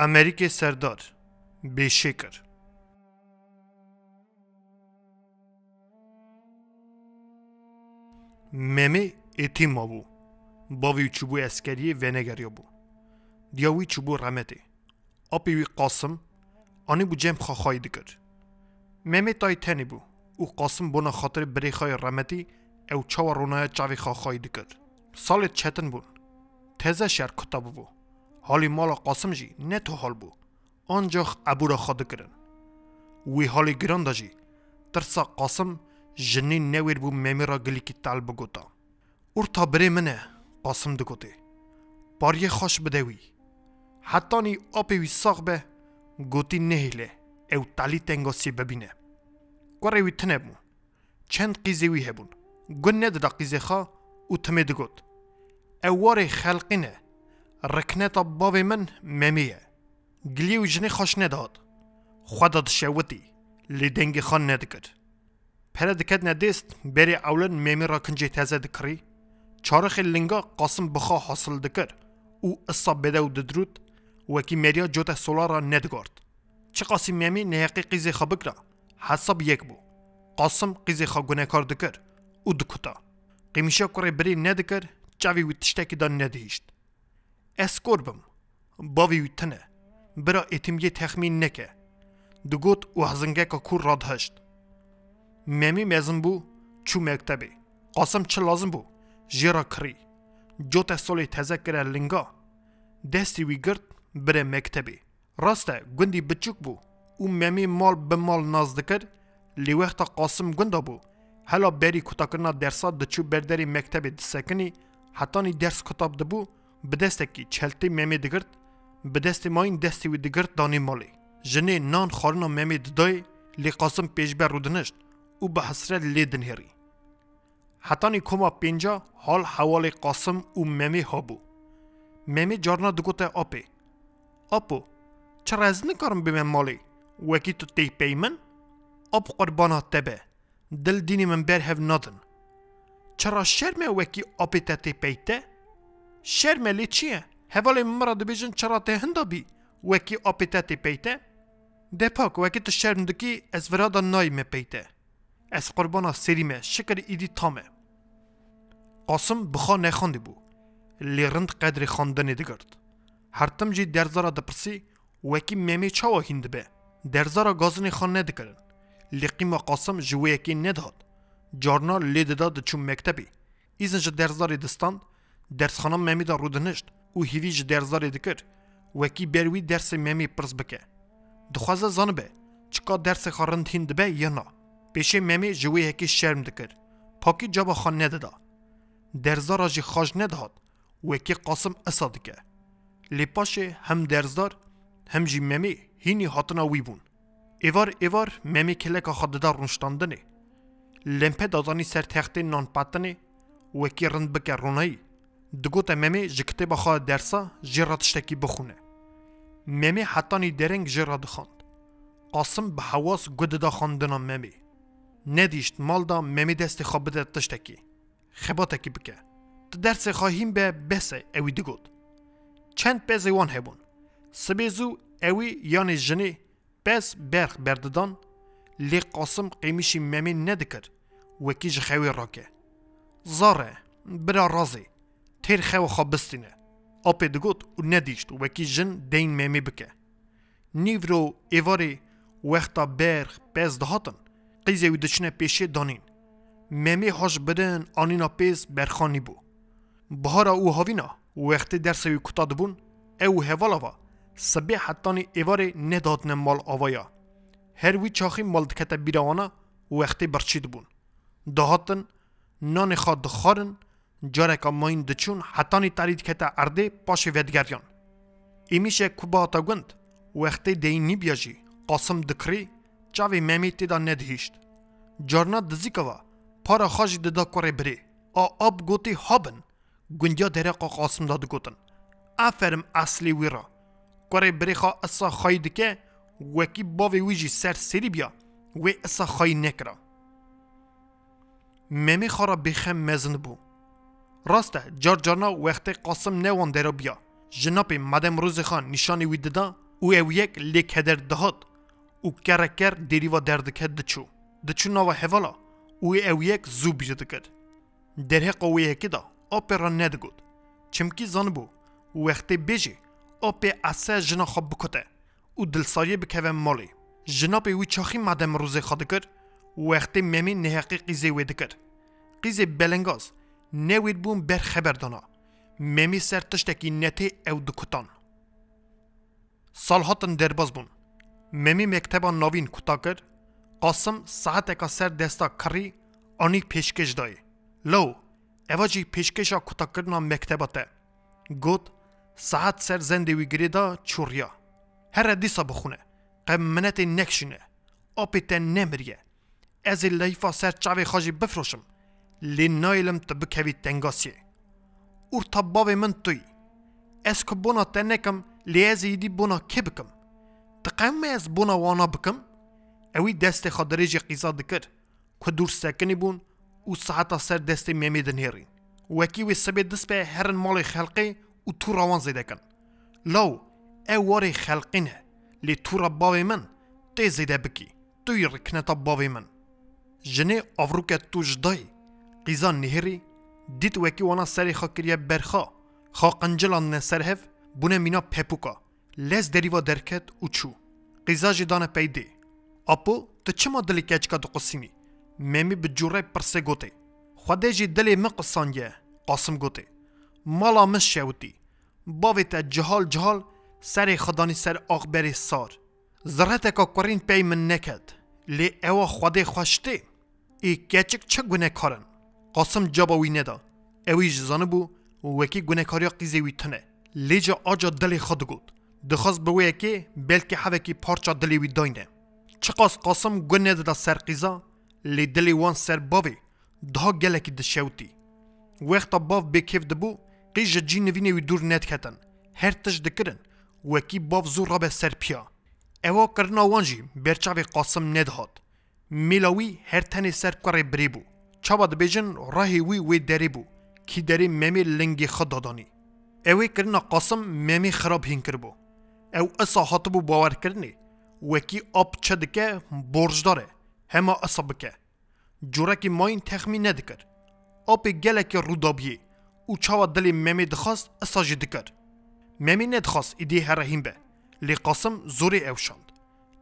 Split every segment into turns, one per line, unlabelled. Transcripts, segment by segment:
امریک سردار بیشکر ممه اتیما بو باوی چوبو اسکری ونگریا بو دیاوی چوبو رحمته آپیوی قاسم آنی بو جم خواهی دکر ممه تای تنی بو او قاسم بونا خاطر بری خواهی رحمتی او چاو رونای چاوی خواهی دکر سالت چتن بون تزه شهر کتاب بو حالی مالا قاسم جی نه تو حال بو آنجا ابو را خواهد کرن وی حالی گران دا جی ترسا قاسم جنی نویر بو ممی را گلی کی تال بگوتا اور تا بری منه قاسم دگوته باریه خوش بدوی حتی نی آپی وی ساق به گوتی نهیله او تالی تنگاسی ببینه کوره وی تنه بون چند قیزه وی هبون گن ند دا قیزه خواه او تمه دگوت او واره خلقینه رکنتا باوی من ممیه گلیو جنی خوش نداد خودت شوتی لیدنگ خان ندکر پره دکت ندیست بری اولن ممی را کنجی تازه دکری چارخ لنگا قاسم بخوا حاصل دکر او اصاب بده و ددرود وکی مریا جوت سولارا ندگارد چه قاسم ممی نهقی قیزی خواه بکرا حساب یک بو قاسم قیزی خواه گناه کار دکر او دکتا قیمیشا کره بری ندکر چاوی وی تشتکی دان ندهیشت اسکور بم باوی وی تنه برا اتیمیه تخمین نکه دگوت و هزنگه که کور راد هشت ممی مزن بو چو مکتبه قاسم چه لازم بو جیرا کری جوت سولی تذکر لنگا دستی وی گرد بره مکتبه راسته گندی بچوک بو او ممی مال بمال ناز دکر لی وقتا قاسم گندا بو هلا بری کتا کرنا درسات دچو برداری مکتبه دسکنی حتی نی درس کتاب دبو بدستکی چلتی ممی دگرد بدست ماین دستی وی دگرد دانی مالی جنه نان خارنا ممی ددای لی قاسم پیشبر رودنشت او به حسرت لیدن هری حتی نی کما پینجا حال حوال قاسم او ممی ها بو ممی جارنا دگوته آپو چرا از نکارم بمن مالی وکی تو تی پیمن آب قربانا تبه دل دینی من بر هف نادن چرا شرمه وکی آپی تی پیته شرمه لی چیه هوالی مراد بیجن چرا ته هندا بی وکی آپی تی پیته ده پاک وکی تو شرم دکی از ورادا نای می پیته از قربانا سریمه شکر ایدی تامه قاسم بخوا نخوندی بو لی رند قدر خواندنی دگرد هرتم جی درزارا دپرسی وکی ممی چاوا هند به درزارا گازنی خان ندکرن لی قیمه قاسم جوه یکی ندهد جارنا لی داد چون مکتبی ایزن جا درزاری دستان درس خانم ممی دا رودنشت او هیوی جا درزاری دکر وکی بروی درس ممی پرس بکه دخوازه زانه به چکا درس خارند هند به یا نا پیشه ممی جوه یکی شرم دکر پاکی جابا خان ندادا درزارا جی خاج ندهد وکی قاسم اصا دکه لی پاشه هم درزدار هم جی ممی هینی حاطنا وی بون ایوار ممی کلکا خاددار رونشتاندنه لمپه دادانی سر تخته نان پتنه وکی رند بکه رونایی دگوت ممی جکته بخواه درسا جراتشتکی بخونه ممی حتانی درنگ جرات خواند قاسم به حواس گود دا خواندنا ممی ندیشت مال دا ممی دست خواب بده تشتکی خباتکی بکه درس خواهیم به بسه اوی دگوت چند پزی وان هبون سبیزو اوی یعنی جنی پس برخ برددان لی قاسم قیمیشی ممی ندکر وکی جخوی راکه زاره برا رازی تیر خو خواب بستینه آپی دگوت و ندیشت وکی جن دین ممی بکه نیورو ایواری وقتا برخ پس دهاتن قیزه وی دچنه پیشه دانین ممی هاش بدن آنینا پیس برخانی بو بهارا او هاوینا وقتی درسوی کتا دبون او هوالاوا سبی حتانی ایواری ندادن مال آوایا هر وی چاخی مال دکتا بیروانا وقتی برچید بون دهاتن نان خواد دخارن جارکا ماین دچون حتانی تارید کتا ارده پاش ودگریان ایمیشه کوبا تا گند وقتی دینی بیاجی قاسم دکری چاوی ممی تیدا ندهیشت جارنا دزیکوا پارا خاج ددا کره بری آب گوتی هابن گندیا درقا قاسم داد گوتن افرم اصلی ویرا کره بری خوا اصا خواهی دکه وکی باوی ویجی سر سری بیا وی اصا خواهی نکرا ممی خورا بخم مزن بو راسته جار جارنا وقتی قاسم نوان درو بیا جناب مدام روز خان نشانی وی ددا او اویک لیک هدر دهات او کرکر دیریوا دردکه دچو نوا هوالا او اویک زو بیجد کرد درها قویه که دا آپی را ندگود چمکی زنبو وقتی بیجی آپی اسه جنا خواب بکته او دلسایه بکوه مالی جناب وی چاخی مادم روزه خواده کرد وقتی ممی نهاقی قیزه ویده کرد قیزه بلنگاز نوید بون بر خبر دانا ممی سر تشتکی نته او دکتان سال هاتن درباز بون ممی مکتبا نوین کتا کرد قاسم ساعت اکا سر دستا کری آنی پیشکش دای لو اواجی پیشکشا کتا کردنا مکتبا ته گود ساعت سر زنده وی گریدا چوریا هر دیسا بخونه قم منت نکشینه آپیت نمریه از لیفا سر چاوی خاجی بفروشم لی نایلم تبکوی تنگاسیه اور تباوی من توی از که بونا تنکم لی از ایدی بونا که بکم تقیم از بونا وانا بکم اوی دست خادریجی قیزا دکر که دور سکنی بون او ساعتا سر دست میمیدن هیرین وکی وی سبی دست به هرن مال خلقی او تو روان زیده کن لو او واری خلقینه لی تو را باوی من تی زیده بکی توی رکنتا باوی من جنه آوروکه توش دای قیزا نهری دیت وکی وانا سری خاکریه برخا خا قنجلان نسرهف بونه مینا پپوکا لز دریوا درکت او چو قیزا جدانه پیده اپو تو چما دلی کچکا دو قسیمی ممی بجوره پرسه گوته خوده جی دلی مقصانیه قاسم گوته مالا مش شوتی باوی تا جهال سر خدانی سر آخبری سار زرهت که کرین پی من نکد لی اوا خوده خوشته ای کچک چه گونه کارن قاسم جاباوی ندا اوی جزانه بو وکی گونه کاریا قیزی وی تنه لی جا آجا دلی خود گود دخواست بوی که بلکه حوکی پارچا دلی وی داینه چقاس قاسم گونه دا سر قیزا لی دلی وان سر باوی ده گلکی دشوتی وقتا باو بکیف دبو قیج جی نوینه وی دور ند کتن هر تش دکرن وکی باو زور را به سر پیا اوا کرنا وانجی برچاوی قاسم ندهاد میلاوی هر تنی سر کاری بری بو چاوا دبیجن راهی وی دری بو کی دری ممی لنگی خود دادانی اوی کرنا قاسم ممی خراب هین کربو او اصا هاتبو باور کرنی وکی آب چه دکه برج داره هما اصا بکه جوره که ماین تخمی ندکر آب گله که رودابیه او چاوا دلی ممی دخواست اصا جی دکر ممی ندخواست ایدی هرهیم به لی قاسم زوری اوشاند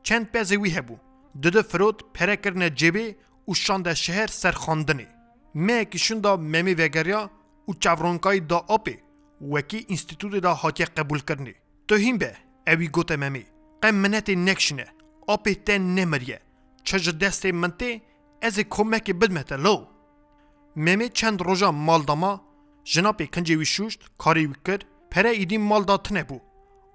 چند پیزه وی هبو دده فرود پره کرنه جبه او شانده شهر سرخاندنی مه کشون دا ممی وگریا او چورانکای دا آپی وکی انستیتوت دا حاکی قبول کرنی تو هیم به اوی گوته ممی قم منت نکشنه آپی تن نمریه چج دست منته از کمک بدمته لو ممی چند روژا مال داما جنابی کنجی وی شوشت کاری وی کرد پره ایدی مال داتنه بو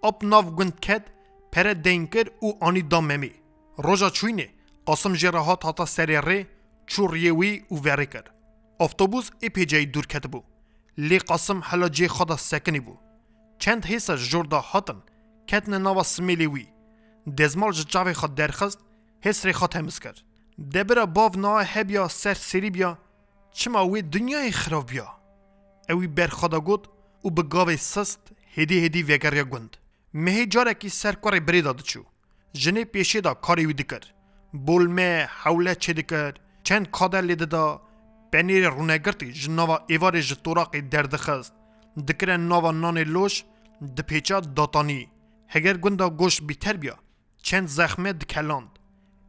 آب ناو گند کد پره دین کرد او آنی دام ممی روژا چوینه قاسم جراحات هاتا سری ری چوریوی او وری کرد افتوبوس ایپی جای دور کد بو لی قاسم حالا جی خدا سکنی بو چند حیسا جوردا هاتن کتن نوا سمیلی وی دزمال جاوی خود درخست حس ری خود همز کرد دبرا باو نا هبیا سر سری بیا چما وی دنیای خراب بیا اوی بر خدا گود او بگاوی سست هدی وگریا گند مهی جاره کی سر کاری بری داد چو جنه پیشی دا کاری وی دکر بولمه حوله چه دکر چند کادر لیده دا پنیر رونگرتی جناوا ایوار جتوراقی دردخست دکره ناوا نان لوش دپیچا داتانی هگر گندا گوش بیتر بیا چند زخمه دکلاند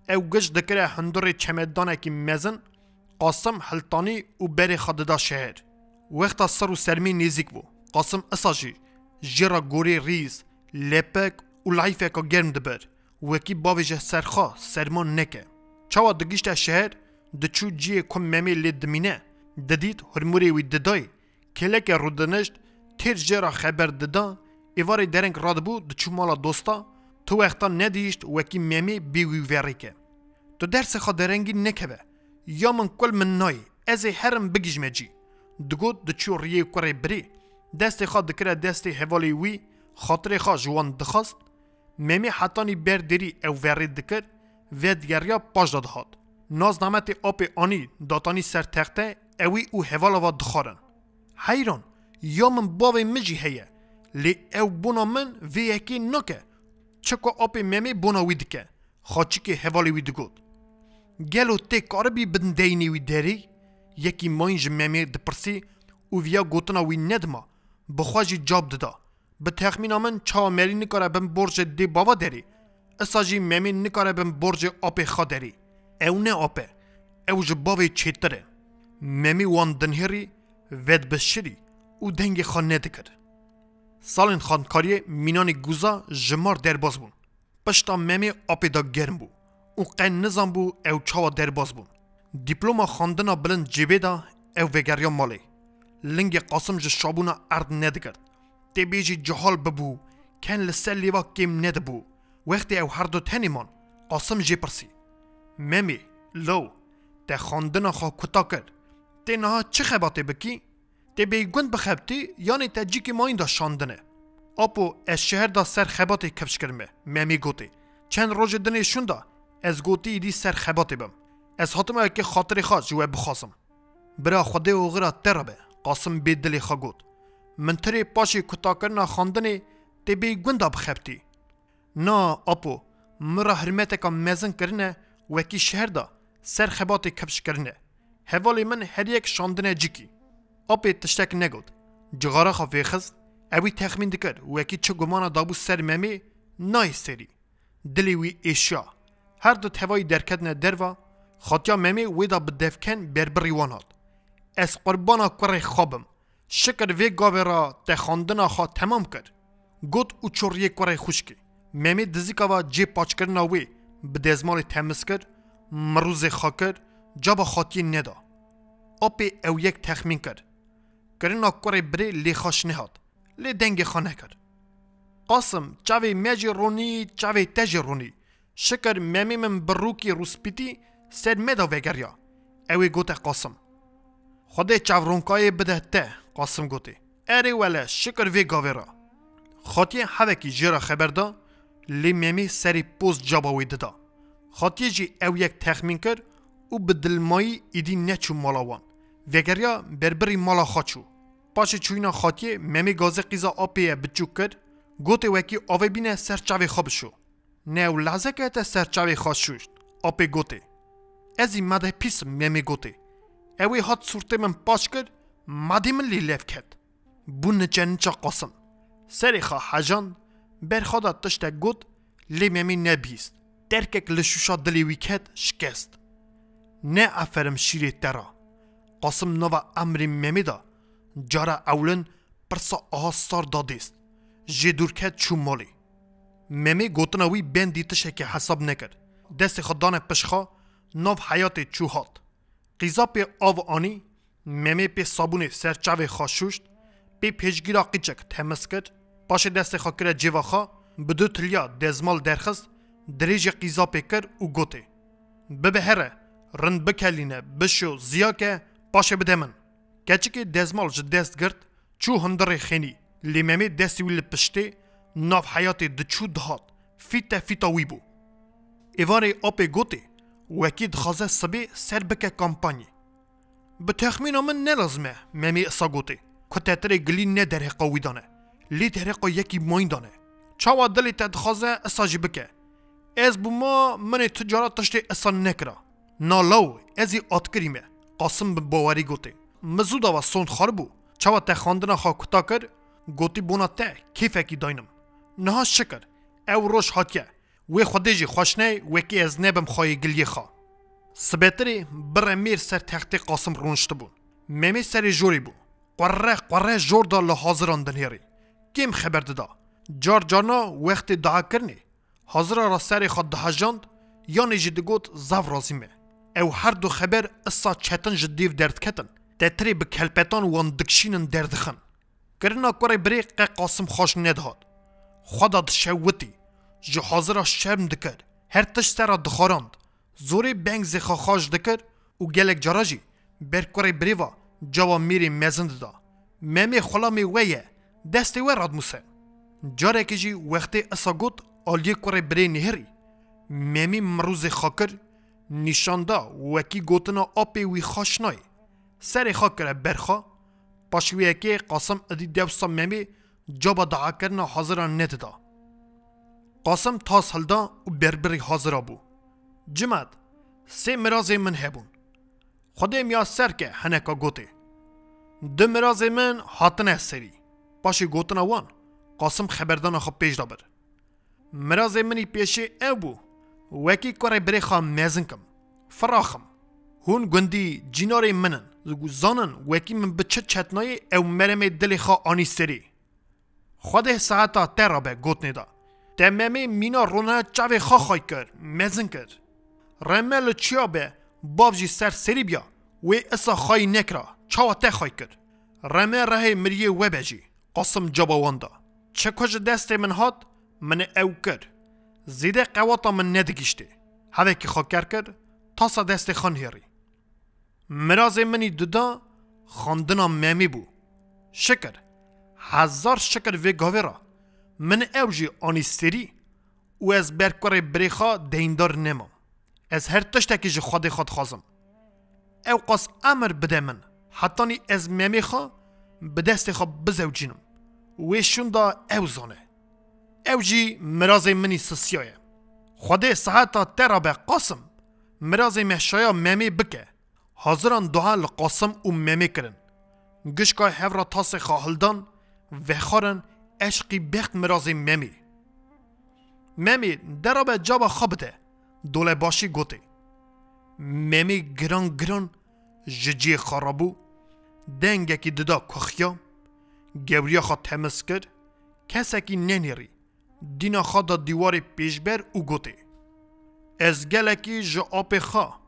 او گش دکره هندور چمدانه کی مزن قاسم حلطانی و بری خددا شهر وقتا سر و سرمی نیزیک بو قاسم اساجی جرا گوری ریز لپک و لایفه که گرم دبر وکی باویجه سرخوا سرمان نکه چاوا دگیشت شهر دچو جیه کم ممی لید دمینه ددید هرموری وی ددای کلک رودنشت تیر جرا خبر ددا ایواری درنگ رادبو دچو مالا دوستا تو وقتا ندیشت وکی ممی بیوی وری که تو درس خوا درنگی نکوه یا من کل من نای از هرم بگیجمه جی دگود دچو ریه کره بری دست خوا دکره دست حوالی وی خاطر خوا جوان دخواست ممی حتانی بردری او وری دکر و دیگریا پاش داد هاد نازنامت آپ آنی داتانی سر تخته اوی او حوالا و دخارن حیران یا من باوی مجی هیه لی او بونا من وی یکی نکه چکو آب ممی بوناوی دکه خاچی که حوالی وی دگود گلو تی کاربی بدن دینی وی داری یکی ماینج ممی دپرسی و ویا گوتنا وی ندما بخواجی جاب دادا به تخمین من چا مری نکاره بم برج دی بابا داری اساجی ممی نکاره بم برج آب خادری او نه آب او جباوی چیتره ممی وان دنهری ود بشری و دنگ خانه دکر سالن خانکاری مینان گوزا جمار درباز بون پشتا ممی آب دا گرم بو و قین نظام بو او چاوا درباز بون دیپلوما خاندنا بلند جیبه دا او وگریا مالی لنگ قاسم جه شابونا ارد ندکرد تی بیجی جهال ببو کن لسر لیوا کم ندبو وقتی او هر دو تنیمان قاسم جی پرسی ممی لو تی خاندنا خواه کتا کرد تی نها چه خباته بکی؟ تی بیگوند بخبتی یعنی تا جی که ما این دا شاندنه اپو از شهر دا سر خباته کفش کرمه ممی گوتی چند روز دنه شوندا از گوتی ایدی سر خباته بم از حاتمه که خاطر خواه جوه بخواستم برا خوده و غیره تربه قاسم بید دلی خواه گوت من تری پاشی کتا کرنا خاندنه تی بیگوندا بخبتی نا اپو مرا حرمت که مزن کرنه وکی شهر دا سر خباته کفش کرنه حوالی من هر یک شاندنه جیکی اپی تشتک نگود جغاره خواه خست اوی تخمین دکر وکی چه گمانا دابو سر ممی نای سری دلی وی ایشا هر دو توای درکدنه دروا خاطیا ممی ویدا بدفکن بربری واناد از قربانا کره خوابم شکر وی گاوه را تخاندنا خواه تمام کرد گوت او چوریه کره خوشکی ممی دزیکاوا جی پاچ کرنا وی بدزمال تمس کرد مروز خواه کرد جابا خاطی ندا اپی او یک تخمین کرد کرنا کره بری لی خوش نهاد لی دنگ خانه کرد قاسم چاوی مجی رونی چاوی تجی رونی شکر ممی من بروکی روسپیتی سر مدا وگریا اوی گوته قاسم خود چاورونکای بده ته قاسم گوته اری وله شکر وی گاوه را خاطی حوکی جرا خبر دا لی ممی سری پوز جاباوی دادا خاطی جی او یک تخمین کرد او بدلمایی ایدی نچو مالاوان وگریا بربری مالا خاچو پاش چوینا خاطی ممی گازه قیزا آپیه بچو کرد گوته وکی آوه بینه سرچاوی خواب شو نو لحظه که تا سرچاوی خواه شوشت آپی گوته ازی مده پیسم ممی گوته اوی هات صورته من پاش کرد مده من لی لف کرد بون جنچا قاسم سری خواه حجان برخواده تشته گوت لی ممی نبیست درکک لشوشا دلی وی کرد شکست نه افرم شیری ترا قاسم نوه امری ممی دا جارا اولن پرسا آها سار دادیست جدور کرد چو مالی ممی گوتناوی بندی تشه که حساب نکرد دست خدانه پشخا نو حیات چو هات قیزا پی آو آنی ممی پی صابون سرچاوی خاشوشت پی پیشگیرا قیچک تمس کرد پاش دست خا کرد جیوا خا بدو تلیا دزمال درخست دریج قیزا پی کرد و گوته ببهره رند بکلینه بشو زیا که پاش بده من کچی که دزمال جد دست گرد چو هندر خینی لی ممی دستی ویل پشته ناف حیات دچو دهات فیتا وی بو ایواره آپی گوته وکی دخوازه سبی سر بکه کامپانی به تخمین من نلازمه ممی اصا گوته که تتره گلی نه درهقا وی دانه لی درهقا یکی موین دانه چاوا دلی تدخوازه اصا جی بکه از بو ما من تجارت تشتی اصا نکرا نالو ازی آت کریمه قاسم به باوری گوته مزودا و سون خاربو چاوا تخاندنا خواه کتا کر گوتی بونا ته کیفه کی داینم نها شکر او روش هاتیه وی خوده جی خوشنه وکی از نبم خواهی گلیه خواه سبتری بر میر سر تختی قاسم رونشته بون ممی سری جوری بون قره جور دا لحاضران دنیاری کم خبر دا جار جانا وقت دعا کرنی حاضر را سری خود ده جاند یعنی جد گوت زاو رازیمه او هر دو خبر اصا چتن جدیو درد کتن تتری به کلپتان وان دکشینن دردخن کرنا کوری بری قاسم خوش ندهاد خدا دشوتی جو حاضر شرم دکر هر تش سر دخاراند زوری بنگ زخا خاش دکر و گلک جراجی بر کوری بریوا جوا میری مزند دا ممی خلامی ویه دستی وی راد موسه جاره که جی وقتی اصا گوت آلیه کوری بری نهری ممی مروز خاکر نشاندا وکی گوتنا آپی وی خاشنای سری خاکر برخا پاشویه که قاسم ادی دوستا ممی جابا دعا کرنا حاضران نددا قاسم تاس هلدا و بربری حاضر بو. جماد سه مراز من هبون. خدا میا سر که هنکا گوته. دو مراز من هاتنه سری. باشی گوتن وان قاسم خبردان خب پیش دابر. مراز منی پیشه او بو. وکی کار بری خام میزن کم. فراخم. هون گندی جینار منن. زگو زانن وکی من بچه چتنای او مرم دل خوا آنی سری. خدا ساعتا ترابه گوت ندا. تمامی مینا رونا چاوی خواهی کرد میزن کرد. رمل چیا به بابجی سر سری بیا و اسا خواهی نکرا چاوا ته خواهی کرد. رمل ره مریه و بجی قاسم جباواندا. چه کج دست من هات من او کرد. زیده قواتا من ندگیشته. هده که خواه کرد تاسا دست خان هیری. مراز منی دودا خاندنا ممی بو. شکر 1000 شکر وی گاوه را من اوجی آنی سری و از برکار بریخا دیندار نمام. از هر تشتکی جه خود خازم. او قاس امر بده من حتانی از ممی خوا بدست خوا بزوجینم. ویشون دا او زانه. اوجی مراز منی سسیایه. خود ساعتا ترابه قاسم مراز محشایا ممی بکه. حاضران دوها لقاسم و ممی کرن. گشکای هفرا تاس خواهلدان و خارن عشقی بخت مراز ممی. ممی درابه جابا خوابده. دوله باشی گوته. ممی گران ججی خرابو. دنگه کی ددا کخیا. گوریا خواه تمس کرد. کسا کی ننیری. دینا خواه دا دیوار پیشبر او گوته. از گله کی جا آپ خواه.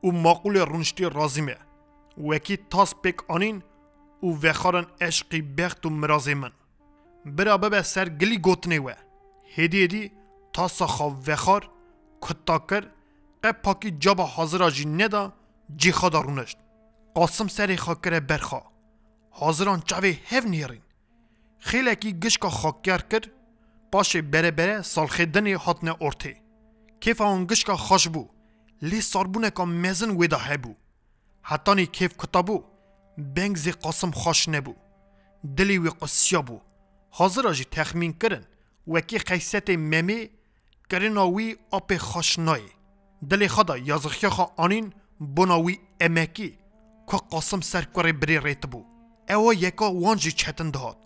او ماقول رونشتی رازیمه. وکی تاس پک آنین او وخارن عشقی بخت و مراز من. برا ببه سر گلی گوتنه و. هدی تاسا خواه وخار کتا کر قب پاکی جابا حاضر آجی ندا جی خدا رونشت. قاسم سری خواه کره برخوا. حاضران چاوه هف نیرین. خیلی کی گشکا خاکر کر باشه بره سال خیدنی حتنه ارته. کیف آن گشکا خوش بو. لی ساربونه که مزن ویدا هبو. حتانی کیف کتابو بنگزی قاسم خوش نبو. دلی وی قصیا بو. حاضر آجی تخمین کرن وکی خیست ممی کرناوی آپ خوش نای. دلی خدا یازخی خواه آنین بناوی امکی که قاسم سرکار بری ریت بو. اوه یکا وانجی چهتن دهاد.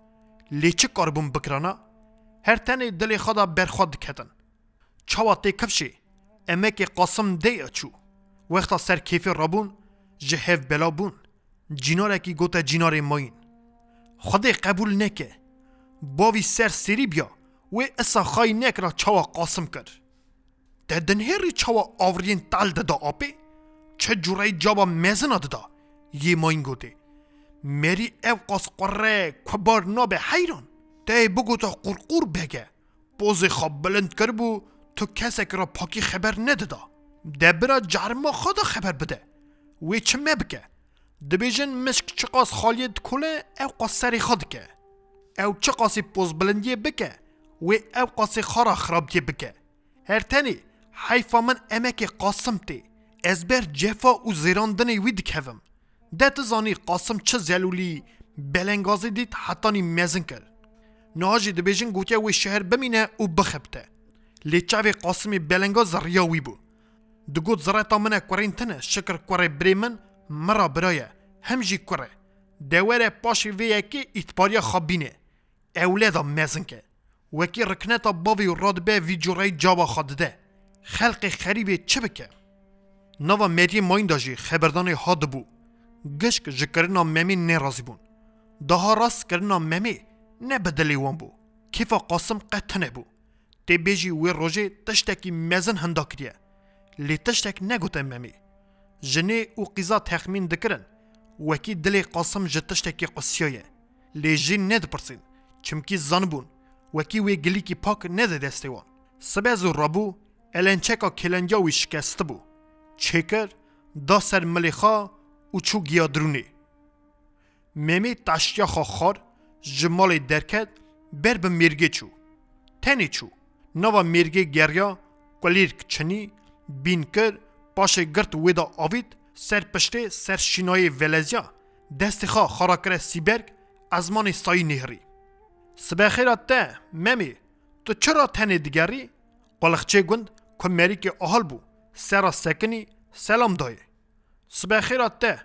لی چه کار بون بکرانا؟ هر تنی دلی خدا برخواد کتن. چاواتی کفشی امکی قاسم دی اچو. وقتا سر کیفی رابون جهف بلا بون. جینارکی گوتا جینار ماین. خدا قبول نکه. باوی سر سری بیا و اسا خواهی نکرا چاوا قاسم کرد. ده دنهری چاوا آورین تال دادا آپی؟ چه جورای جابا میزنا دادا؟ یه ماین گوته. مری او قاس قره کبار نابه حیران. ده بگو تا قرقور بگه. بوز خواب بلند کربو تو کسی که را پاکی خبر ندادا. ده برا جرما خدا خبر بده. وی چه مبکه؟ ده بیجن مشک چه قاس خالیت کله او قاس سری خود که. او چه قاسی پوز بلندیه بکه و او قاسی خارا خرابیه بکه. هر تنی حیفا من امک قاسم تی از بر جفا و زیراندنی وید کهوم. ده تزانی قاسم چه زلولی بلنگازی دید حتانی میزن کرد. نهاجی ده بیجن گوتیا وی شهر بمینه و بخبته. لیچاوی قاسمی بلنگاز ریاوی بو. ده گوت زراتا منه کورین تنه شکر کوره بری من مرا برایه همجی کوره. دواره پاشی وی اکی اتباریا خوابینه. اولادا میزن که. وکی رکنتا باوی و رادبه وی جورای جابا خواده. خلق خریبه چه بکه؟ نوا مری ماین داجی خبردان هاد بو. گشک جکرنا ممی نرازی بون. دها راست کرنا ممی نبدلی وان بو. کیفا قاسم قطنه بو. تی بیجی وی روژه تشتکی میزن هندا کریه. لی تشتک نگوته ممی. جنه و قیزا تخمین دکرن. وکی دلی قاسم جتشتکی قصیایه. لی جین ند پرسین. چمکی زنبون. وکی وی گلی کی پاک نده دسته وان. سبازو رابو الانچکا کلنجاوی شکسته بو. چکر دا سر ملیخا و چو گیادرونه. ممی تشتیا خار جمال درکت بر به مرگه چو. تنی چو. نوا مرگه گریا کلیرک چنی بین کر پاشه گرت ویدا آوید سر پشته سر شینای ولزیا دست خواه خاراکر سیبرگ ازمان سای نهری. سبخیرات ده ممی تو چرا تنی دیگری قلقچه گند که مری که آهل بو سرا سکنی سلام دایه صبح خیرات ده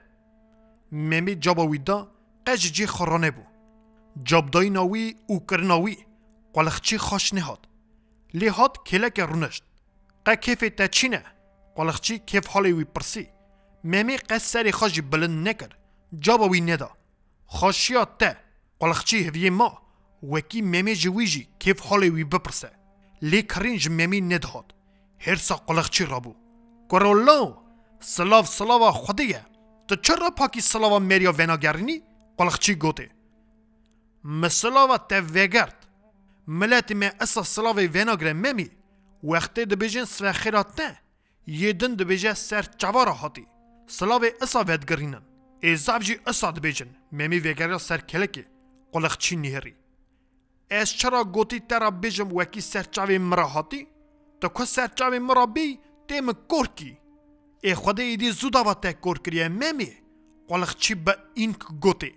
ممی جاباوی دا قج جی خورانه بو جابدای ناوی او کرناوی قلقچه خوش نهاد لیهاد کلک رونشت قا کیف تا چینه قلقچه کیف حالی وی پرسی ممی قص سری خوش بلند نکر جاباوی ندا خوشیات ده قلقچه هویه ما وکی ممی جویجی کیف حالی وی بپرسه لی کرینج ممی ندهاد هرسا قلقچه رابو کرولاو سلاو خودیه تو چرا پاکی سلاو مریا وناگرینی؟ قلقچه گوته مسلاو تا وگرد ملت ما اسا سلاو وناگر ممی وقتی دبیجن سوه خیرات نه یدن دبیجه سر چوارا هاتی سلاو اسا ودگرینن ایزاب جی اسا دبیجن ممی وگریا سر کلکی قلقچه نهری از چرا گوتی ترا بیجم وکی سر چاوی مرا هاتی؟ تو که سر چاوی مرا بی تیم کور کی ای خدا ایدی زودا و تا کور کریه ممی قلقچه با این گوتی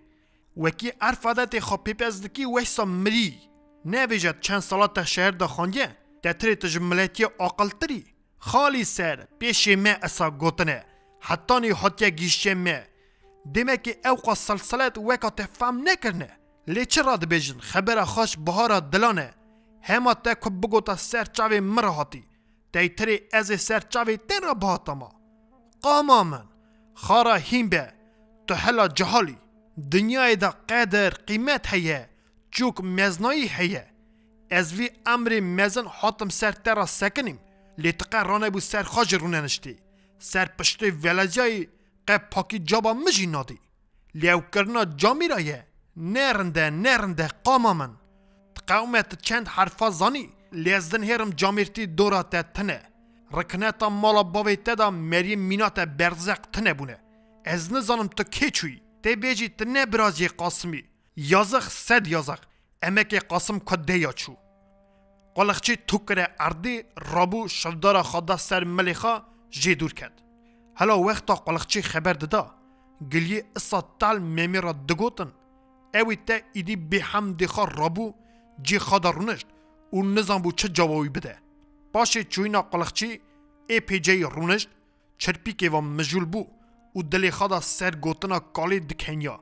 وکی عرفادت خواه پیپزدکی ویسا مری نویجد چند سالات شهر دا خانیه تتری تجملیتی آقل تری خالی سر پیش ما اسا گوتنه حتی نی حتیه گیشه ما دیمه که اوقا سلسلت وکا تفهم نکرنه لی چرا دبیجن خبر خوش بهارا دلانه همه تا که بگو تا سر چاوی مره هاتی تای تری از سر چاوی تن را بهاتا ما قاما من خارا هیم به تو حلا جهالی دنیای دا قدر قیمت هیه چوک مزنایی هیه از وی امر مزن حاتم سر ترا سکنیم لی تقه رانه بو سر خاج رونه نشتی سر پشتی ولازیای قه پاکی جابا مجی نادی لی او کرنا جامی رایه نرنده قاما من قومت چند حرفا زانی لیزدن هرم جامیرتی دورا تا تنه رکنه تا مالا باوی تدا مریم مینا تا برزق تنه بونه از نزانم تو که چوی تی بیجی تنه برازی قاسمی یازق سد یازق امک قاسم کده یا چو قلقچه توکره اردی رابو شفدار خدا سر ملیخا جیدور کد حالا وقتا قلقچه خبر دادا گلیه اصا تال ممی را دگوتن اوی تا ایدی به هم دخار رابو جی خدا رونشت و نظام بو چه جوابی بده باشه چوینا قلقچی ای پی جی رونشت چرپی که و مجول بو و دلی خدا سر گوتنا کالی دکنیا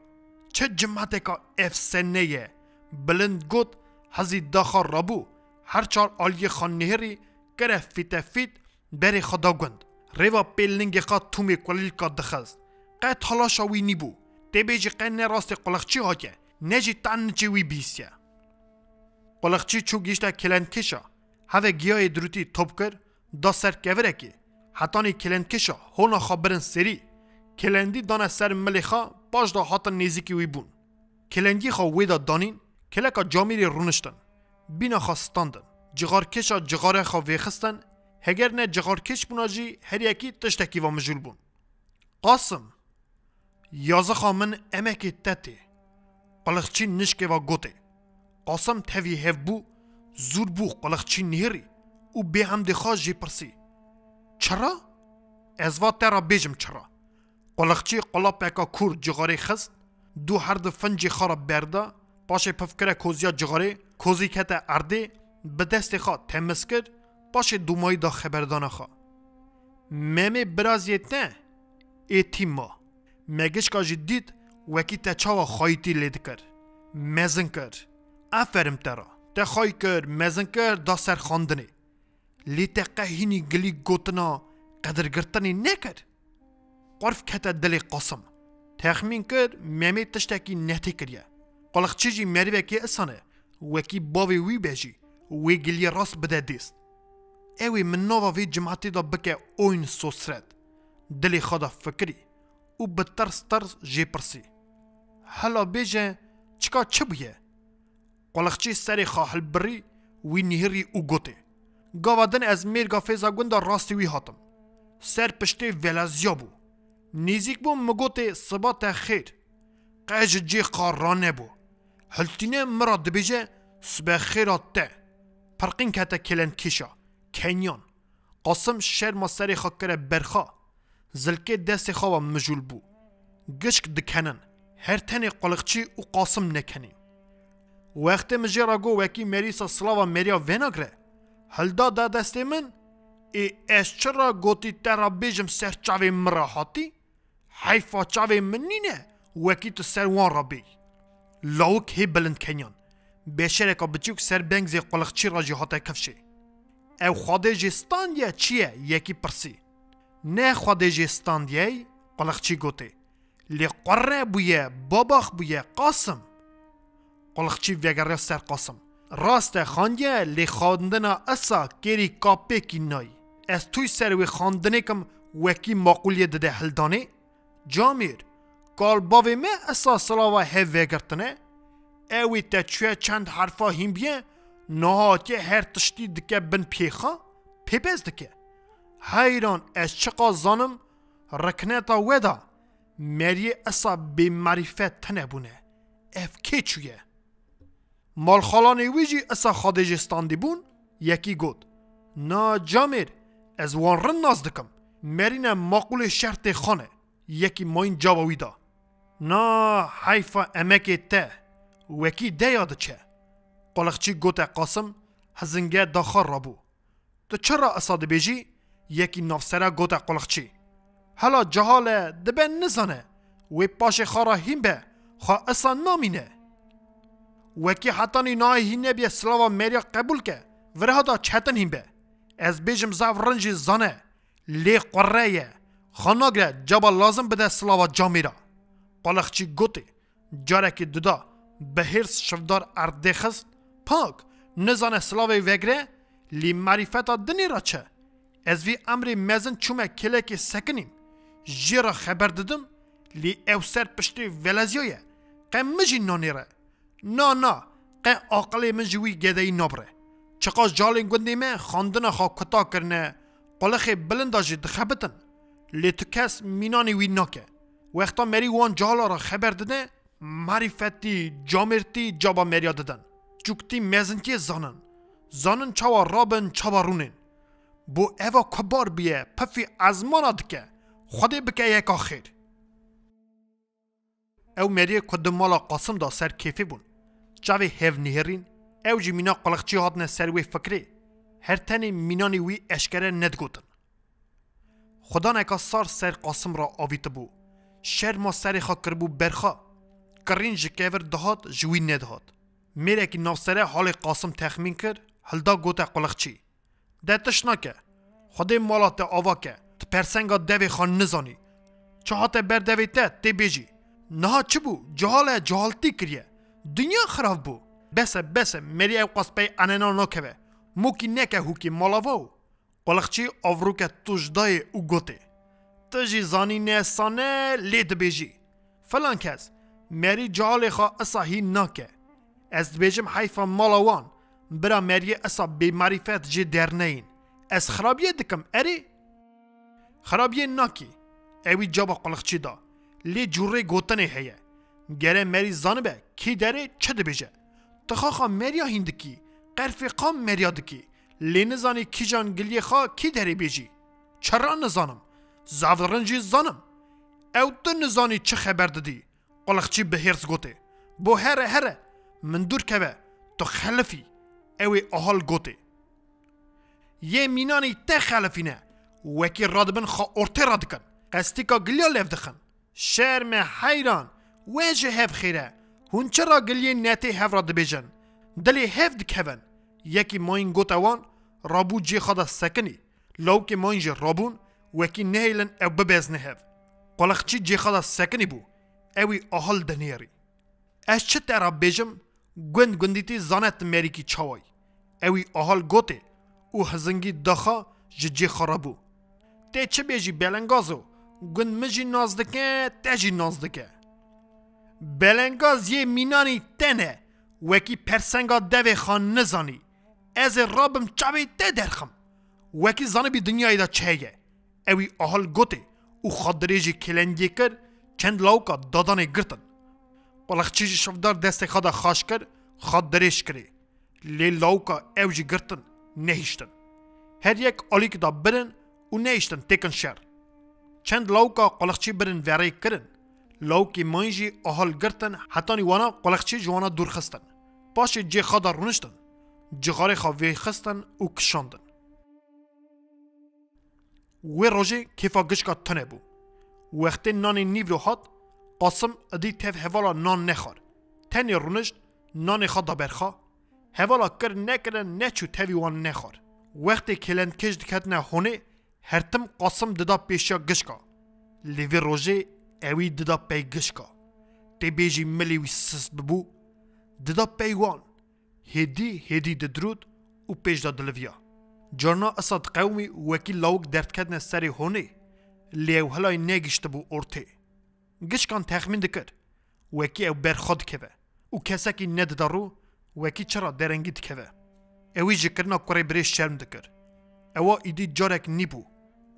چه جماعته که افسنه بلند گوت هزی داخار رابو هر چار آلی خان نهری گره فیت بری خدا گند ریوا پیلنگی خواه تومی کلیل که دخست قید حالا وی نیبو تی بیجی قید راست قلقچی ها که نجی تنچی وی بیسیه قلقچی چو گیشتا کلندکشا هفه گیاه دروتی توب کر دا سر کوره که حتانی کلندکشا هونا خبرن سری کلندی دانه سر ملیخا باش دا حتا نیزیکی وی بون کلندی خوا ویدا دانین کلکا جامیری رونشتن بینا خواستاندن جغارکشا جغاره خوا ویخستن هگر نه جغارکش بونا جی هر یکی تشتکی و مجول بون قاسم یازخا من امکی تتی قلقچی نشکه و گوته قاسم تاوی هف بو زور بو قلقچی نهری او به هم دخوا جی پرسی چرا؟ از وات ترا بیجم چرا قلقچی قلاب اکا کور جغاره خست دو هر دو فنجی خارا برده باشه پفکره کوزیا جغاره کوزی کتا ارده به دست خواه تمس کرد باشه دومایی دا خبردانه خواه ممی برازیت نه ایتی ما مگش که جدید وکی تا چاوا خواهیتی لید کرد مزن کرد افرم ترا تا خواهی کرد مزن کرد دا سر خاندنه لی تا قهینی گلی گوتنا قدر گرتنی نکرد قرف کتا دلی قاسم تخمین کرد ممی تشتاکی نهتی کریه قلقچی جی مریوه که اسانه وکی باوی وی بیجی وی گلی راست بده دیست اوی من نووا وی جماعتی دا بکه اوین سوسرد دلی خدا فکری او به ترس جی پرسی حالا بیجه چکا چه بویه؟ قلقچی سری خواهل بری وی نهری او گوته گاوادن از میرگا فیزا گوندا راستی وی هاتم سر پشتی ولازیا بو نیزیک بو مگوته صبات خیر قیج جی قارانه بو هلتینه مرا دبیجه صبح خیرات ده پرقین کتا کلند کشا کنیان قاسم شرما سری خاکره برخا زلکه دست خواه مجول بو گشک دکنن هر تنی قلقچی و قاسم نکنین وقت مجرا گو وکی مریسا سلاوا مریا وناگره هلدا دا دست من از چرا گوتی ترا بیجم سر چاوی مرا حاتی؟ حیفا چاوی من نینه وکی تو سر وان را بی لاوک هی بلند کنیان بشرکا بچوک سر بنگزی قلقچی را جهاته کفشه او خواده جستانیه چیه یکی پرسی نه خواده جستانیه قلقچی گوته لی قره بویه باباخ بویه قاسم قلقچی وگره سر قاسم راست خاندیه لی خواندنا اسا گری کاپه کی نای از توی سر وی خواندنه کم وکی ماقولیه دده هلدانه جامیر کال باوی me اسا سلاوه هف وگرتنه اوی تا چوه چند حرفا هیم بیه نهاتی هر تشتی دکه بن پیخا پیپز دکه حیران از چقا زانم رکنه تا ودا مری اسا بی معرفت تنه بونه اف که چویه مال خالانه ویجی اسا خادجستان دی بون یکی گود نا جامیر از وان رن ناز دکم مرینه ماقول شرط خانه یکی ماین جاوی دا نا حیفا امکی ته وکی ده یاد چه قلقچی گوته قاسم هزنگه داخل رابو تو چرا اصاد بیجی یکی نافسره گوته قلقچی حالا جهاله دبه نزانه و پاش خارا هیم به خواه اصا نامینه وکی حتانی نای هینه بیا سلاوا مریا قبول که وره دا چهتن هیم به از بیجم زاو رنجی زانه لی قره خاناگره جابا لازم بده سلاوا جامیرا قلقچی گوته جاره که ددا به هرس شفدار ارده خست پاک نزانه سلاوی وگره لی معرفتا دنی را چه از وی امری مزن چومه کله که سکنیم جیرا خبر دادم لی او سر پشتی ولازیویه قم مجی نانیره نا قم آقلی من جوی گده نابره چقا جالین گنده من خاندن خواه کتا کرنه قلقی بلنداجی دخبتن لی تو کس مینانی وی ناکه وقتا مری وان جالا را خبر داده معرفتی جامرتی جابا مریا دادن چوکتی مزنتی زانن چاوا رابن چاوا رونن بو ایوا کبار بیه پفی ازمانا دکه خوده بکه یک آخیر او مریه کدوم مالا قاسم دا سر کیفی بون چاوی هیو نهرین او جی مینا قلقچی هاتنه سر وی فکری هر تنی مینانی وی اشکره ندگوتن خدا نکا سار سر قاسم را آویت بو شر ما سری خواه کربو برخوا کرین جکیور دهات جوی ندهات میره که نافسره حال قاسم تخمین کرد هلدا گوته قلقچی ده تشناکه خود مالات آوا که ت پرسنگا دوی خان نزانی چهات بر دوی تی بیجی نها چه بو جهالتی کریه دنیا خراب بو بس میری او قصبه اننا نکوه موکی نکه هوکی مالاوو قلقچی آورو که توجدای او گوته تجی زانی نسانه لید بیجی فلان کس مری جهال خواه اصا هی ناکه از بیجم حیفا مالاوان برا مری اصا بی معرفت جی در نین از خرابیه دکم اری خرابیه ناکی اوی جابا قلقچی دا لی جوره گوتنه هیه گره مری زانبه کی داره چه ده بیجه تخواخا مریا هندکی قرفی قام مریا دکی لی نزانی کی جان گلیه خواه کی داره بیجی چرا نزانم زاورنجی زانم او تو نزانی چه خبر دادی قلقچی به هرس گوته بو هره من دور که تو خلفی اوی احال گوته یه مینانی ته خلفینه وکی رادبن خواه ارته رادکن قستی که گلیا لیف دخن شرم حیران ویجه هف خیره هون چرا گلیه نتی هف راد بیجن دلی هف دکهون یکی ماین گوته وان رابو جی خدا سکنی لو که ماین جی رابون وکی نهیلن او ببزنه هف قلقچی جی خدا سکنی بو اوی احال دنیاری از چه ترا بیجم گندیتی زانت مریکی چاوی اوی احال گوته او هزنگی دخا جی خرابو تی چه بیجی بلنگازو گند مجی نازدکه تجی نازدکه بلنگاز یه مینانی تنه وکی پرسنگا دوی خان نزانی از رابم چاوی ته درخم وکی زانه بی دنیای دا چهیه اوی احال گوته او خادریجی کلندی کر چند لاوکا دادانه گرتن قلقچی شفدار دست خدا خاش کر خادریش کری لی لاوکا اوجی گرتن نهیشتن هر یک آلیک دا برن و نهیشتن تکن شر چند لاوکا قلقچی برن وری کرن لاوکی ماینجی احال گرتن حتانی وانا قلقچی جوانا دور خستن باشه جی خدا رونشتن جغاره خواه خستن و کشاندن. و روژه کیفا گشکا تنه بو. وقتی نان نیو رو هات قاسم ادی تف هوالا نان نخور. تنی رونشت نان خوا دابرخوا هوالا کر نکرن نچو تاوی وان نخور. وقتی کلند کش دکتنه هونه هرتم قاسم ددا پیشیا گشکا. لیوی روژه اوی ددا پی گشکا. تی بیجی ملی وی سست ببو ددا پی وان. هدی ددرود و پیش دا دلویا. جارنا اصاد قومی وکی لاوک درد کدن سری هونه لیو هلای نگشت بو ارته. گشکان تخمین دکر وکی او برخود که و کسکی ند دارو وکی چرا درنگی دکه اوی جکرنا کره بریش شرم دکر اوا ایدی جارک نیبو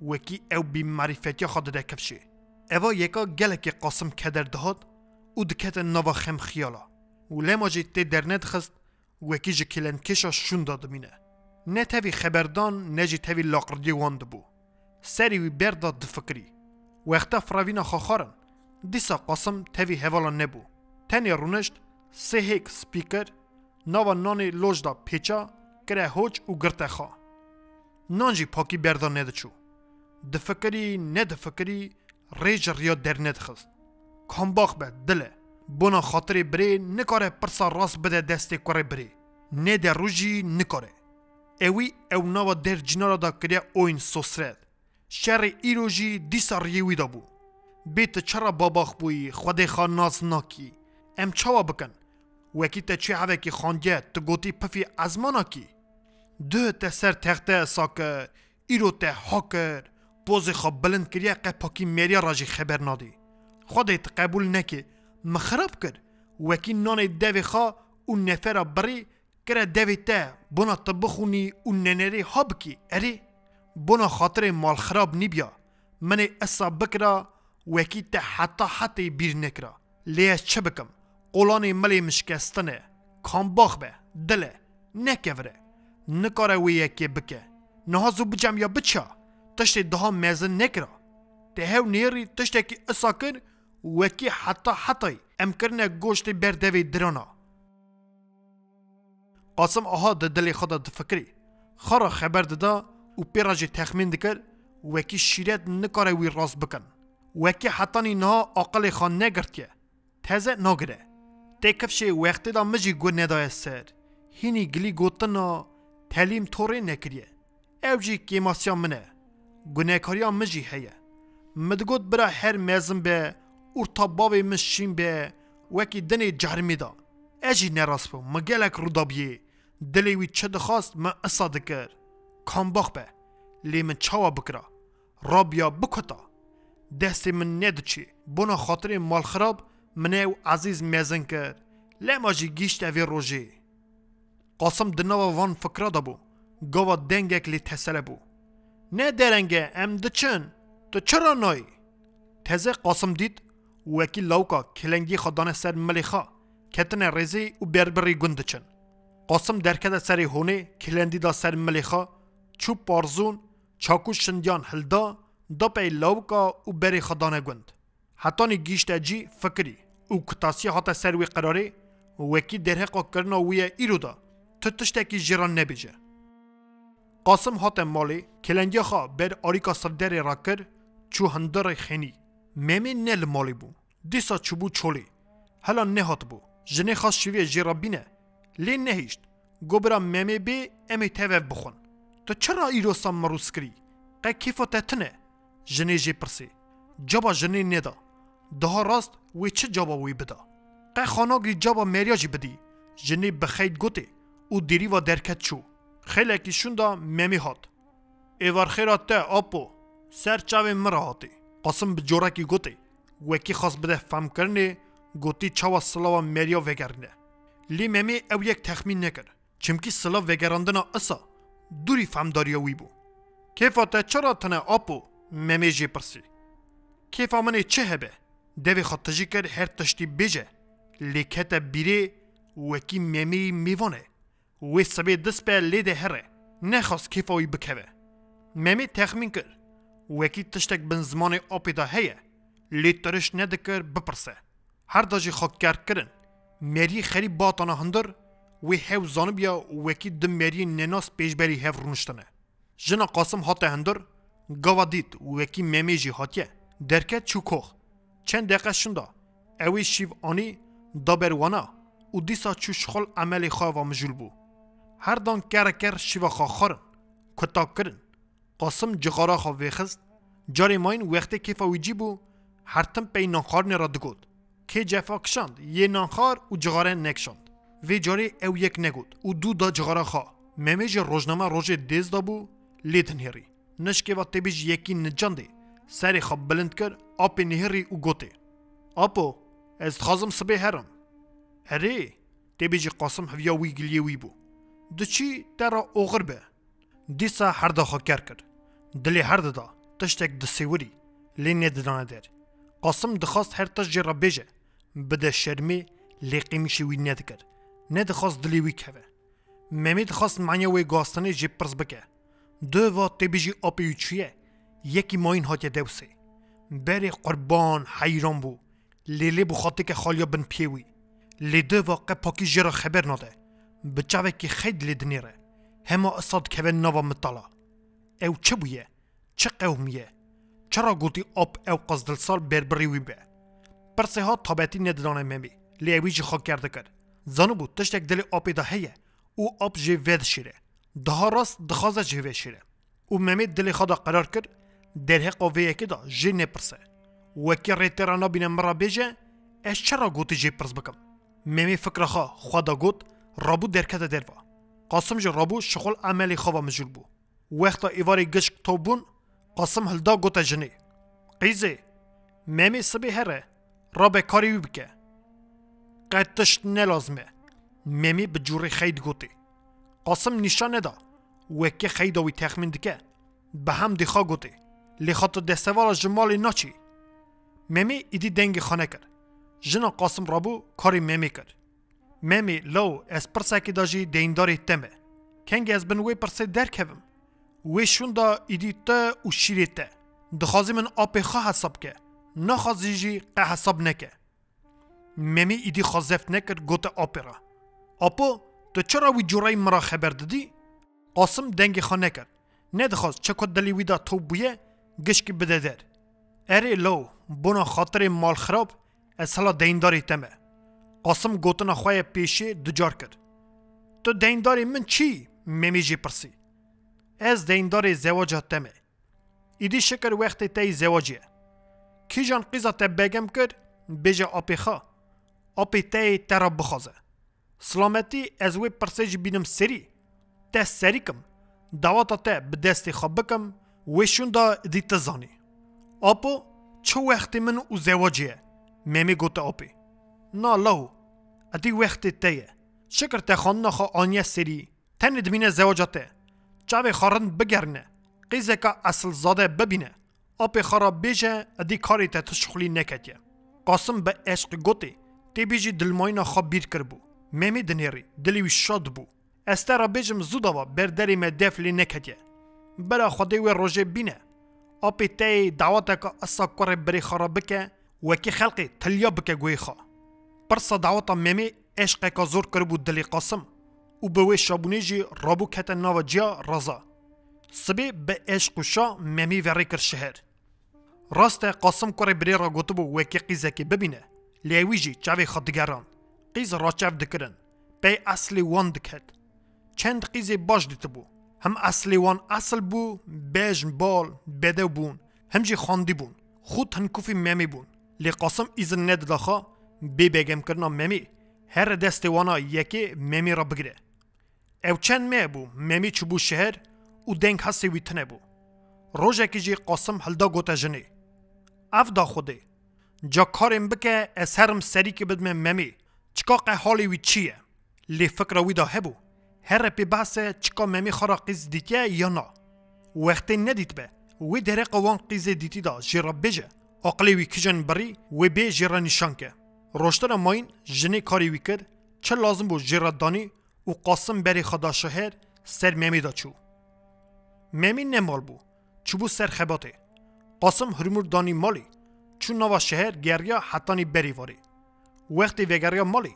وکی او بی معرفتی خود دکفشه اوا یکا گلک قاسم کدر دهاد و دکت نوا خم خیالا و لما جیت در ند خست وکی جکلن کشا شون داد مینه نه تاوی خبردان نجی تاوی لاقردی واند بو سری وی برداد دفکری وقتا فراوینا خاخارن دیسا قاسم تاوی هوالا نبو تنی رونشت سه هیک سپیکر ناوا نانی لوج دا پیچا کره هوچ و گرته خواه نانجی پاکی بردان ندچو دفکری ندفکری ریج ریا در ندخست کامباخ به دله بنا خاطر بری نکاره پرسا راست بده دسته کاره بری نده روژی نکاره اوی او ناوا در جنارا دا کریا اوین سوسرد شر ایروژی دیسا ریوی دا بو بیت چرا باباخ بوی خوده خواه ناز ناکی ام چاوا بکن وکی تا چی هوه کی خانگه تا گوتی پفی ازمانا کی ده تا سر تخته ساکر ایرو تا حاکر پوز خواب بلند کریه قه پاکی مریا راجی خبر نادی خوده تا قبول نکی مخراب کر وکی نان دوی خواه و نفر بری کره دوی تا بنا تبخونی و ننری ها بکی اری بنا خاطر مال خراب نبیا من اصا بکرا وکی تا حتی بیر نکرا لیش چه بکم قولان ملی مشکستنه کامباخ به دله نکوره نکاره وی یکی بکه نهازو بجم یا بچه تشتی ده میزن نکره تهو نیری تشتی که اصا کن وکی حتی امکرنه گوشت بردوی درانا قاسم آها ده دلی خدا دفکری خارا خبر دادا و پیراجی تخمین دکر وکی شیرت نکاره وی راست بکن وکی حتانی نه عقل خان نگرد که تازه نگره تکفشه وقتی دا مجی گو ندای سر هینی گلی گوتنا تعلیم طوره نکریه او جی کیماسیا منه گناهکاریا مجی هیه مدگوت برا هر میزن به ارتباوی مشین به وکی دنی جرمی دا اجی نراس بو مگلک رودابیه دلیوی چه دخواست من اصاده کر کامباخ به لی من چاوا بکرا رابیا بکتا دست من ندچی بنا خاطر مال خراب منه و عزیز میزن کرد لما جی گیشت اوی روژه قاسم دنوا وان فکر دا بو گوا دنگک لی تسله بو نه درنگه ام دچن تو چرا نای تازه قاسم دید وکی لوکا کلنگی خدانه سر ملیخا کتن رزی و بربری گندچن قاسم درکده سری هونه کلندی دا سر ملیخا چوب پارزون چاکو شندیان هلدا دا پی لوکا و بری خدانه گند حتانی گیشت جی فکری و کتاسی حتا سروی قراره وکی درهقا کرنا ویا ایرو دا تشتکی جیران نبیجه قاسم حتا مالی کلنگی خواه بر آریکا سردر را کر چو هندر خینی میمی نل مالی بو دیسا چوبو چولی هلا نهات بو جنه خواست شویه جیرابینه لی نهیشت گو برا میمی بی امی تاوه بخون تو چرا ایرو سام مروس کری قه کیفا تتنه جنه جی پرسی جابا جنه ندا ده راست وی چه جابا وی بدا قه خاناگری جابا مریاجی بدی جنه بخید گوته او دیری و درکت چو خیلی کشون دا میمی هات ایوار خیرات ته آپو سر چاوه مرا هاتی قاسم بجورا کی گوته وکی خواست بده فهم کرنه گوتی چاوا سلاوا مریا وگرنه لی میمی او یک تخمین نکر چمکی سلاو وگراندنا اصا دوری فهمداریا وی بو کیفا ته چرا تنه آپو میمی جی پرسی کیفا منه چه هبه دوی خود تجی کر هر تشتی بیجه لیکت بیره وکی میمی میوانه وی سبی دست به لیده هره نخواست کیفاوی بکوه میمی تخمین کر وکی تشتک بن زمان آپی دا هیه لی ترش ندکر بپرسه هر داجی خاک کرد کرن مری خری باتانا هندر وی هاو زانبیا وکی دمری نناس پیشبری هاو رونشتنه جنا قاسم هاته هندر گاوا دید وکی ممیجی هاتیه درکت چو کوخ چند دقیقه شنده اوی شیو آنی دابروانا و دیسا چو شخل عملی خواه و مجول بو هر دان کرکر شیو خواه خارن کتاب کرن قاسم جغارا خواه ویخست جاری ماین وقتی کیفا ویجی بو هر تم پی نانخار نرا دگود که جفا کشند یه نانخار و جغاره نکشند وی جاری او یک نگود و دو دا جغاره خواه ممیج روزنامه روز دیز دا بو لیدن هری نشکه و تبیج یکی نجانده سری خواب بلند کر آپ نهری و گوته آپو از خازم سبه هرم اره تبیج قاسم هویا وی گلیه وی بو دچی ترا اوغر به دیسا هر دا خواه کر کر دلی هر دا تشتک دسیوری لی نددانه در قاسم دخواست هر تش جرا بیجه بده شرمی لی قیمیشی وی ندکر ندخواست دلی وی که ممی دخواست معنی وی گاستانه جی پرس بکه دو و تبیجی آپی یوچیه یکی ماین هاتیه دوسه بری قربان حیران بو لیلی بو خاطی که خالیا بن پیوی لی دو واقع پاکی جرا خبر ناده بچاوه که خید لیدنیره هما اصاد که نوا مطالا او چه بویه؟ چه قومیه؟ چرا گوتی آب او قصدل سال بربری وی به؟ پرسه ها تابعتی نددانه ممی لی اوی جی خواه کرده کرد زانو بود تشتک دل آبی دا هیه او آب جی وید شیره ده راست دخوازه جی وید شیره او ممی دل خدا قرار کرد در حقا ویه که دا جی نپرسه وکی ریترانا بینه مرا بیجه اش چرا گوتی جی پرس بکم ممی فکر خدا گوت رابو درکده دروا قاسم جی رابو شغل عملی خواه مجول بو وقتا ایواری گشک توبون قاسم هلدا گوته جنی قیزه ممی سبی هره رابه کاری بکه قیتشت نلازمه ممی به جوری خید گوتی قاسم نشانه دا وکی خیداوی تخمین دکه به هم دیخوا گوتی لیخاطر دستوال جمالی ناچی ممی ایدی دنگی خانه کرد جنا قاسم رابو کاری ممی کرد ممی لو از پرسکی دا جی دینداری تمه کنگی از بنوی پرسه درکوم وی شون دا ایدی تا و شیری تا دخوازی من آپی خواه حساب که نخوازی جی قه حساب نکه ممی ایدی خوازفت نکرد گوت آپی را آپو تو چرا وی جورای مرا خبر دادی؟ قاسم دنگی خانه کرد ندخواست چه کد دلی ویدا تو بویه گشکی بده در اره لو بنا خاطر مال خراب از حالا دینداری تمه قاسم گوتنا خواه پیشه دجار کرد تو دینداری من چی؟ ممی جی پرسی از دینداری زواجه تمه ایدی شکر وقت تای زواجیه کی جان قیزا تبگم کرد بیجه آپی خواه آپی تای ترا بخوازه سلامتی از وی پرسیج بینم سری ته سری کم دواتا ته به دستی خواب بکم ویشون دا دی تزانی آپو چه وقتی من او زواجیه ممی گوته آپی نا لو ادی وقتی تایه شکر ته خاننا خواه آنیه سری تن دمینه زواجاته چاوی خارن بگرنه قیزه که اصل زاده ببینه آپی خارا بیجه ادی کاری ته تشخلی نکتیه قاسم به عشق گوته تی بیجی دلماینا خواب بیر کربو ممی دنیری دلیوی شاد بو استرا بیجم زوداوا بردری me دفلی نکتیه برا خودی و روژه بینه آپی تی دعوتا که اصا کره بری خارا بکه وکی خلقی تلیا بکه گوی خواه پرسا دعوتا ممی عشق که زور کربو دلی قاسم و بوی شابونی جی رابو کت ناو جیا رازا سبی به عشق و شا ممی وری کر شهر راست قاسم کره بری را گوتبو وکی قیزه که ببینه لیوی جی چاوی خودگران قیز راچف دکرن پی اصلی وان دکت چند قیزی باش دیت بو هم اصلی وان اصل بو بیجن بال بده بون هم جی خاندی بون خود هنکوفی ممی بون لی قاسم ایزن ند داخا بی بگم کرنا ممی هر دست وانا یکی ممی را بگیره او چند می بو ممی چبو شهر و دنگ حسی ویتنه بو روژه که جی قاسم هلدا گوتا جنی اف دا خوده جا کارم بکه از هرم سری که بدم ممی چکا حالی وی چیه لی فکر وی دا هبو هر پی بحثه چکا ممی خارا قیز دیتیه یا نا وقتی ندیت به وی دره قوان قیز دیتی دا جیرا بیجه اقلی وی کجن بری وی بی جیرا نشان که روشتر ماین جنی کاری وی کرد چه لازم بو جیرا دانی و قاسم بری خدا شهر سر ممی دا چو ممی نمال بو چو بو سر خباته قاسم هرمور دانی مالی چون نوا شهر گریا حتانی بری واری وقتی وگریا مالی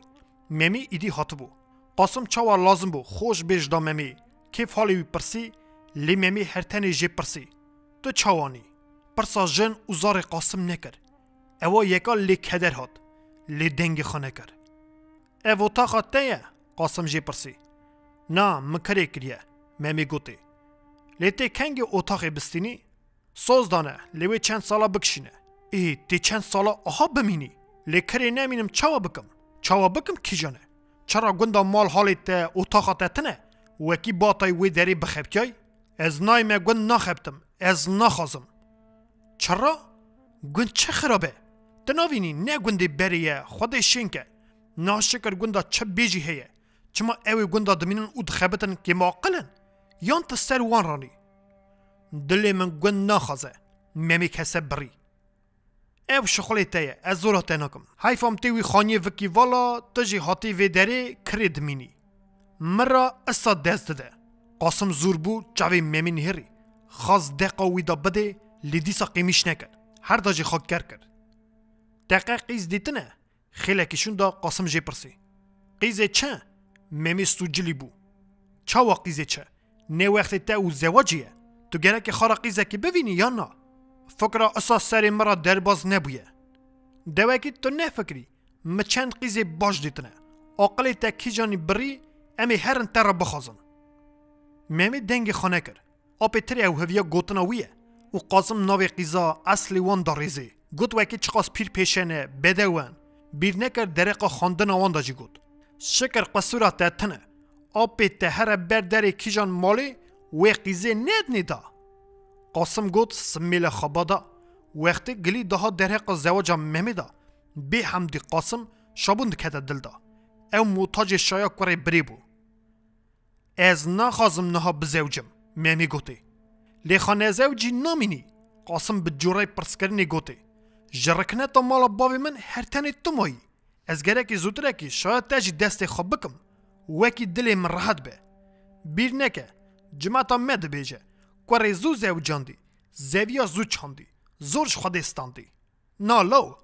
ممی ایدی هات بو قاسم چاوا لازم بو خوش بیج دا ممی کیف حالی وی پرسی لی ممی هر تنی جی پرسی تو چاوانی پرسا جن اوزار قاسم نکر اوا یکا لی کدر هات لی دنگ خانه کر او اتاقا تیه قاسم جی پرسی نا مکره کریه ممی گوتی لی تی کنگ اتاقی بستینی سوز دانه لیوی چند سالا بکشینه تی چند سالا آها بمینی لی کری نمینم چاوا بکم کی جانه چرا گندا مال حالیت اتاقا تتنه وکی باتای وی داری بخبکای از نایم گند نخبتم از نخوازم چرا؟ گند چه خرابه؟ تناوینی نه گندی بریه خودی شینکه ناشکر گندا چه بیجی هیه چما اوی گندا دمینن او دخبتن که معقلن یان تستر وان رانی دلی من گند نخوازه ممی کسه بری او شخولی تایه از زورا تناکم حیفام تیوی خانی وکی والا تجی حاتی وی داری کرید مینی مرا اسا دست ده قاسم زور بو جاوی ممی نهری خاص دقا ویدا بده لیدیسا قیمیش نکر هر داجی خاک کرد دقیق قیز دیتنه خیلی کشون دا قاسم جی پرسی قیزه چه؟ ممی سوجلی بو چاوا قیزه چه؟ نه وقت تا او زواجیه تو گره که خارا قیزه که ببینی یا نه فکر اساس سری مرا درباز نبویه دوکی تو نه فکری ما چند قیزه باش دیتنه عقلی تا کی جانی بری امی هرن تر بخوازن ممی دنگ خانه کر آپی تری او هویا گوتنا ویه و قاسم ناوی قیزا اصلی وان داریزی گوت وکی چقاس پیر پیشنه بدوان بیر نکر درقا خاندن وان داجی گوت شکر قصورا تتنه آپی تهر برداری کی جان مالی و قیزه ند نیدا قاسم گوت سمیل خبادا وقتی گلی daha درق زواجا مهمیدا بی حمدی قاسم شابوند کده دل دا او موتاج شایا کوری بری بو از نخوازم نها بزوجم مهمی گوتی لی خانه زوجی نامینی قاسم به جورای پرسکرنی گوتی جرکنه تا مالا باوی من هر تنی تو مایی از گره که زودره که شاید تاجی دست خواب بکم وکی دلی من راحت به بیر نکه جماعتا مد بیجه کوری زو زوجاندی زویا زو چاندی زورش خودستاندی نالو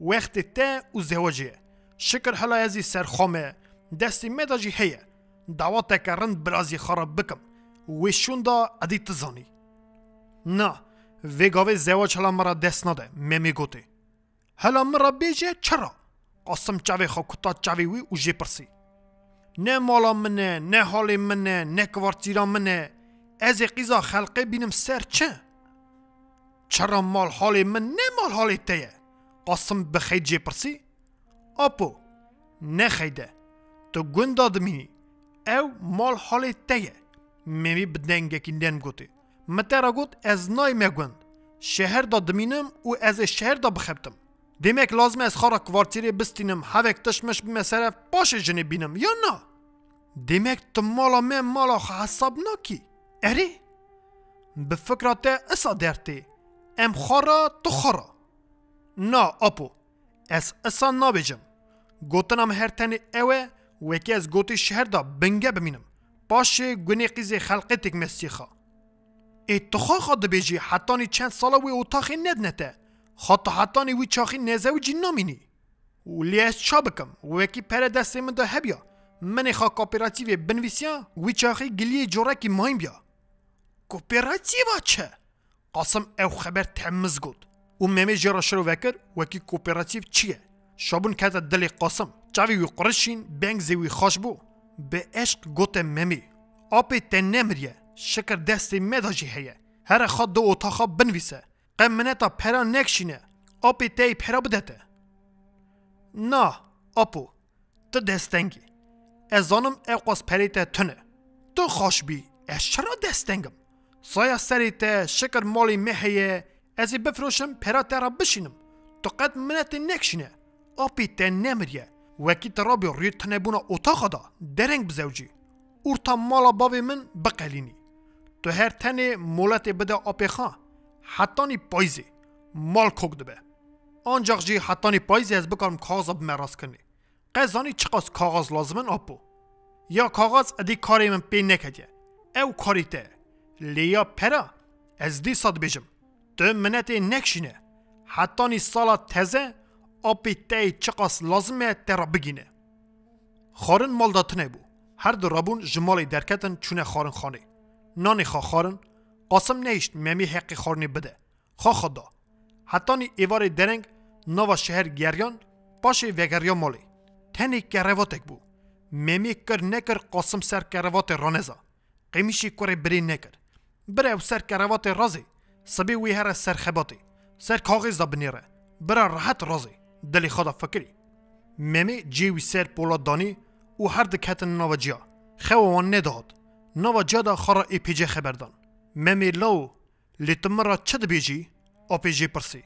وقت تا او زواجیه شکر حالا ازی سرخامه دستی مداجی هیه دعوات که رند برازی خراب بکم ویشون دا ادی تزانی نه ویگاوی زواج حالا مرا دست نده ممی گوتی حالا مرا بیجه چرا قاسم چاوی خو کتا چاوی وی او جی پرسی نه مالا منه نه حالی منه نه کوارتیرا منه از قیزا خلقه بینم سر چه چرا مال حالی من نه مال حالی تیه قاسم بخید جی پرسی اپو نه خیده تو گندا دمینی او مال حالی تیه ممی بدنگه که نن گوتی مترا گوت از نای مگوند شهر دا دمینم و از شهر دا بخبتم دیمک لازم از خارا کوارتیری بستینم هفک تشمش بمسرف باشه جنی بینم یا نه دیمک تو مالا من مالا حساب ناکی اری بفکرات اسا درتی ام خارا تو خارا نه اپو از اسا نابیجم گوتنم هر تنی اوه وکی از گوتی شهر دا بنگه بمینم باشه گونی قیزی خلقی تک مسیخا ای تو خواه دبیجی حتانی چند سالا وی اتاقی ندنته حتانی وی چاقی نزوی جی نامینی ولی از چا بکم وکی پر دستی من دا هبیا منی خواه کوپیراتیوی بنویسیا وی چاقی گلیه جورکی مایم بیا کوپیراتیوا چه؟ قاسم او خبر تمز گود و ممی جرا شروع وکر وکی کوپیراتیو چیه؟ شابون کتا دلی قاسم چاوی وی قرشین بنگ زیوی خوش بو به عشق گوت ممی آپی تن نمریه شکر دستی مداجی هیه هر خواد دو اتاقا بنویسه قمنتا پرا نکشینه آپی تی پرا بدته نه آپو تو دستنگی از آنم اقواس پریت تنه تو خوش بی از چرا دستنگم سایا سریت شکر مالی مهیه ازی بفروشم پرا ترا بشینم تو قد منت نکشینه آپی تن نمریه وکی ترابی روی تنبونا اتاقا دا درنگ بزوجی اورتا مالا باوی من بقلینی تو هر تنه مولت بده آپی خواه حتانی پایزی مال کوک دبه آنجاق جی حتانی پایزی از بکارم کاغذ بمراز کنی قزانی چقاس کاغذ لازمن آپو یا کاغذ ادی کاری من پی نکدیه او کاری ته لیا پرا از دی صد بیجم تو منت نکشینه حتانی سالا تزه آپی تی چقاس لازمه ترا بگینه خارن مال داتنه بو هر دو رابون جمالی درکتن چونه خارن خانه نانی خا خارن قاسم نیشت ممی حقی خارنی بده خا خدا حتی نی ایوار درنگ نوا شهر گریان باشه وگریا مالی تنی کرواتک بو ممی کر نکر قاسم سر کروات رانزا قیمیشی کره بری نکر بره او سر کروات رازی سبی وی هر سر خباتی سر کاغذ بنیره بره راحت رازی دلی خدا فکری ممی جیوی سر پولا دانی او هر دکتن نوا جیا خوان نداد نوا جیا دا خارا ای پیجه خبردان ممی لو لیتمرا چد بیجی آپیجی پرسی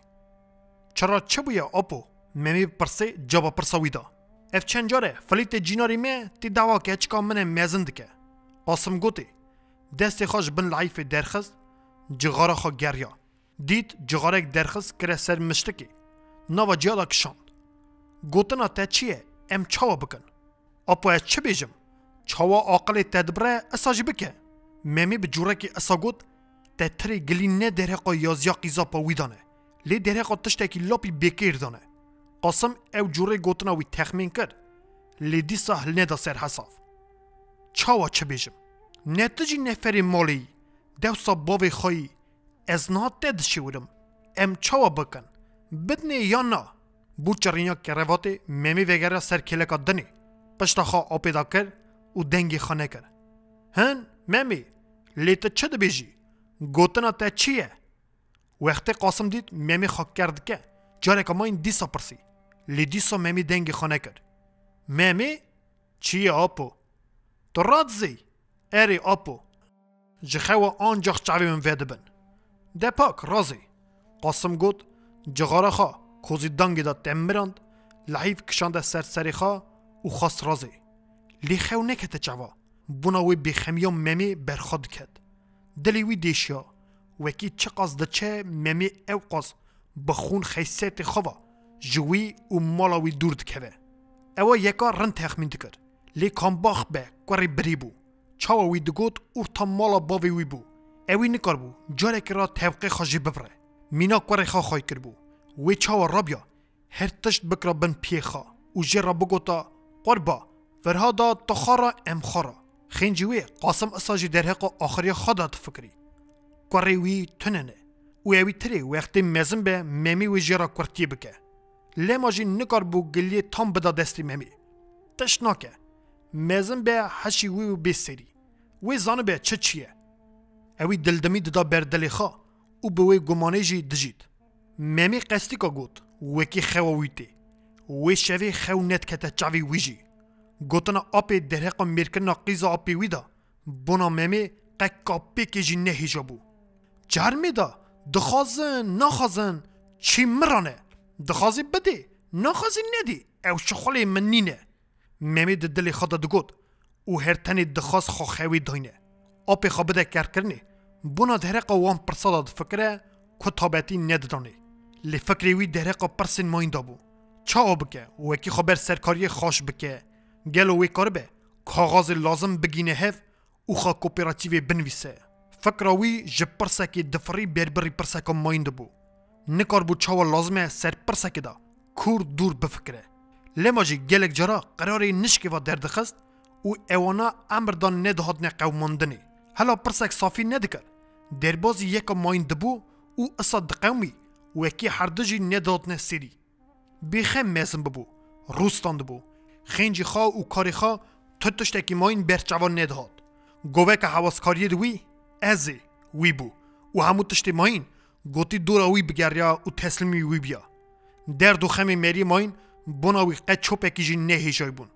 چرا چه بویا آپو ممی پرسی جواب پرساوی دا اف چند جاره فلیت جیناری می تی دعوا که چکا من میزند که قاسم گوتی دست خوش بن لعیف درخست جغاره خو گریا دید جغاره درخست کره سر مشتکی نوا جیا دا کشاند گوتنا تا چیه ام چاوا بکن اپو از چه بیجم چاوا عاقل تدبره اساجی بکه ممی به جوره که اسا گوت تا تری گلی نه درقا یازیا قیزا پا ویدانه لی درقا تشتاکی لاپی بکیر دانه قاسم او جوره گوتنا وی تخمین کرد لی دی سهل ندا سر حساف چاوا چه بیجم نتیجی نفری مالی دوسا باوی خواهی از نه تد شورم ام چاوا بکن بدنی یا نه بو چرینیا کرواتی ممی وگره سر کلکا دنی پشتا خواه آپیدا کر و دنگی خانه کر هن ممی لیت چه ده بیجی گوتنا تا چیه وقتی قاسم دید ممی خواه کرد که جاره که ما این دیسا پرسی لی دیسا ممی دنگی خانه کر ممی چیه آپو تو راد زی اری آپو جخوا آنجاخ چاوی من ویده بن ده پاک رازی قاسم گوت جغاره خواه کوزی دنگی دا تمراند لحیف کشانده سری خواه و خواست رازی لی خو نکته چوا بوناوی بخمیا ممی برخود کد دلیوی دیشیا وکی چه قصد چه ممی او قصد بخون خیسیت خوا جوی و مالاوی دورد که او یکا رن تخمین دکر لی کامباخ به کوری بری بو چاوی دگوت او تا مالا باوی وی بو اوی نکار بو جاره که را طبقه خواجی ببره مینا کوری خواه کر بو وی چاوا رابیا هر تشت بکرا بن پیخا و جرا بگوتا قربا فرهادا تخارا ام خارا خنجوی قاسم اساجی درهقا آخری خودت فکری کوری وی تننه و اوی تری وقتی مزن به ممی و جرا کرتی بکه لماجی نکار بو گلی تام بدا دستی ممی تشناکه مزن به حشی وی و بیسری وی زانه به چه چیه اوی دلدمی ددا بردلی خوا و به وی گمانه جی دجید ممی قستی که گوت وکی خواویتی وی شوی خو نت کتا چاوی ویجی گوتنا آپی درهقا میرکرنا قیزا آپی ویدا بونا ممی قکا پیکی جی نهیجا بو جرمی دا دخوازن نخوازن چی مرانه دخوازی بدی نخوازی ندی او شخولی من نینه ممی دلی خدا دگوت او هر تنی دخواز خو خوی داینه آپی خوابده کرنی بونا درهقا وان پرسادا فکره کتابتی نددانه لی فکری وی درهقا پرسین ماین دا بو چاو بکه وکی خبر سرکاری خوش بکه گلو وی کار به کاغذ لازم بگینه هف او خا کوپراتیو بنویسه فکراوی ج پرسکی دفری بربری پرسکا ماین دا بو نکار بو چاو لازمه سر پرسکی دا کور دور بفکره لماجی گلک جرا قراری نشکی و دردخست او اوانا امردان ندهادن قوماندنی هلا پرسک صافی ندکر دربازی یکا ماین دبو او اصاد قومی وکی هردجی ندهادن سری بیخم میزن ببو روستان دبو خینجی خواه و کاری خواه تشتکی ماین برچوان ندهاد گوه که حواسکاری دوی ازی وی بو و همو تشتی ماین گوتی دورا وی بگریا و تسلیمی وی بیا درد و خمی میری ماین بوناوی قد چوپکی جی نهی جای بون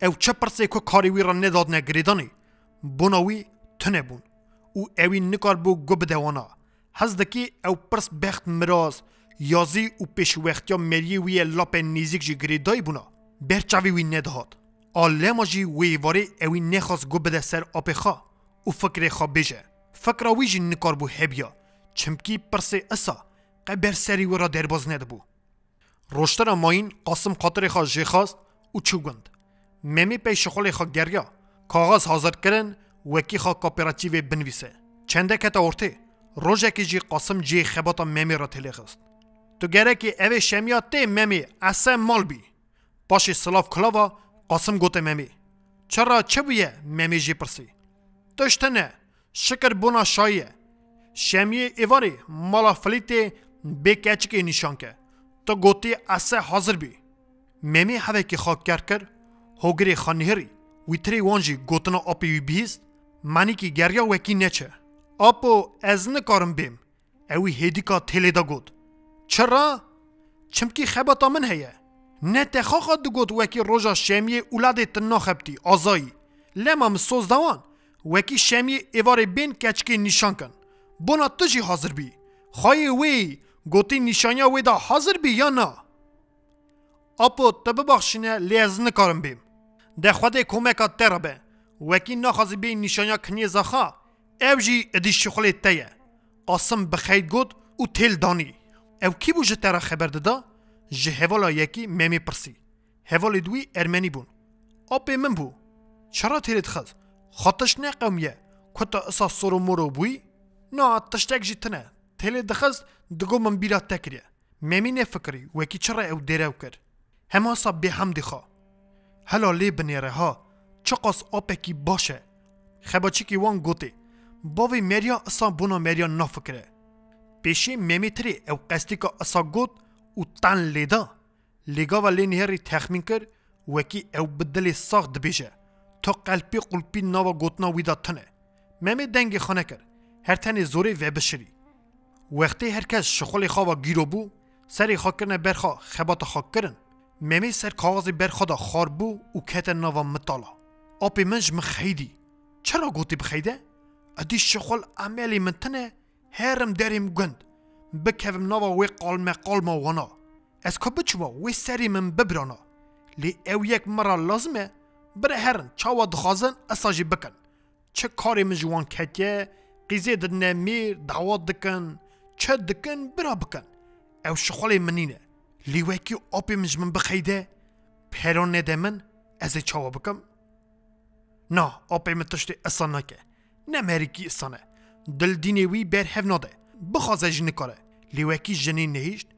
او چه پرسه که کاری وی را نداد نگریدانی بوناوی تنه بون او اوی نکار بو گو بدوانا هزدکی او پرس بخت مراز یازی و پیش وقتیا مری وی لاپ نیزیک جی گریدای بونا برچاوی وی ندهاد آلما جی وی واری اوی نخواست گو بده سر آب خوا و فکر خوا بیجه فکر وی جی نکار بو هبیا چمکی پرس اسا قبر سری ورا درباز نده بو روشتر ماین قاسم خاطر خوا جی خواست و چوگند ممی پیش خول خوا گریا کاغذ حاضر کرن وکی خوا کاپراتیو بنویسه چنده کتا ورته روژه که جی قاسم جی خباتا ممی را تلیخست تو گره که اوه شمیات تی ممی اصلا مال بی پاشی سلاف کلاوا قاسم گوته ممی چرا چه بویه ممی جی پرسی تشتنه شکر بونا شایه شمیه ایواری مالا فلیته بکچکی نشان که تو گوتی اسه حاضر بی ممی هده که خاک کر هوگری خانهری ویتری وانجی گوتنا آپی وی بیست منی که گریا وکی نچه آپو از نکارم بیم اوی هیدی که تیلی دا گود چرا؟ چمکی خباتا من هیه نه تخاقا دو گود وکی روژا شمیه اولاده تنا خبتی آزایی لما مسوز دوان وکی شمیه ایوار بین کچکی نشان کن بونا تجی حاضر بی خواهی وی گوتی نشانیا وی دا حاضر بی یا نه آپو تبه بخشینه لیز نکارم بیم ده خود کمکا ترابه وکی نخوازی بی نشانیا کنیزا خواه او جی ادی شخلی تیه قاسم بخید گود او تیل دانی او کی بو جه ترا خبر دادا جه هوالا یکی ممی پرسی هوالی دوی ارمنی بون آپی من بو چرا تیلت خز خاطش نه قومیه کتا اسا سورو مورو بوی نه تشتک جی تنه تیل دخز دگو من بیرا تکریه ممی نفکری وکی چرا او دیره کر همه سا به هم دیخوا هلا لی بنیره ها چقاس آپکی باشه خباچی کی وان گوته باوی مریا اسا بونا مریا نفکره پیشی ممی تری او قصدی که اسا گوت او تن لیدا لیگا و لی نهری تخمین کر وکی او بدلی ساخت دبیجه تا قلبی ناوا گوتنا ویدا تنه ممی دنگی خانه کر هر تنی زوری و بشری وقتی هرکس شخولی خواه گیرو بو سری خواه کرنه برخواه خبات خواه کرن ممی سر کاغذی برخواه دا خار بو او کت ناوا مطالا آپی منج مخیدی چرا گوتی بخیده؟ ادی شخول عملی من تنه هرم دریم گند بکویم ناوا وی قالمه وانا از که بچوا وی سری من ببرانا لی او یک مرا لازمه بره هرن چاوا دخوازن اساجی بکن چه کاری من جوان کتیه قیزه دنه میر دعوات دکن چه دکن برا بکن او شخولی منینه لی وکی آپی منج من بخیده پیران نده من از چاوا بکم نه آپی من تشتی اصان نکه نه مریکی اصانه دل دینه وی بر هف ناده بخوازه جنه کاره لیوکی جنین نهیشت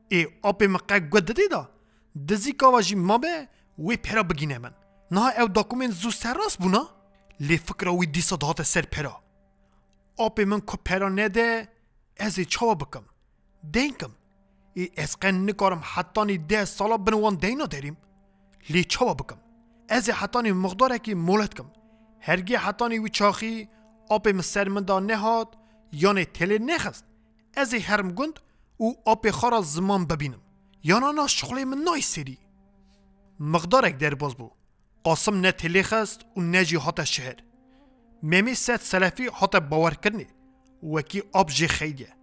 ای آپی مقا گوده دیده دزی کاواجی ما به وی پرا بگینه من نه او داکومنت زو سر راست بونا لی فکر وی دیسا دهات سر پرا آپی من که پرا نده ازی چاوا بکم دینکم ای اسقن نکارم حتانی 10 سالا بنوان دینا داریم لی چاوا بکم ازی حتانی مقداره که مولد کم هرگی حتانی وی چاخی آپی مسر من دا نهاد یعنی تلی نخست ازی هرم گند او آپی خارا زمان ببینم یانا نا شغلی من نای سری مقدارک در باز بو قاسم نه تلی خست و نجی حتا شهر ممی ست سلفی حتا باور کرنی وکی آب جی خیلیه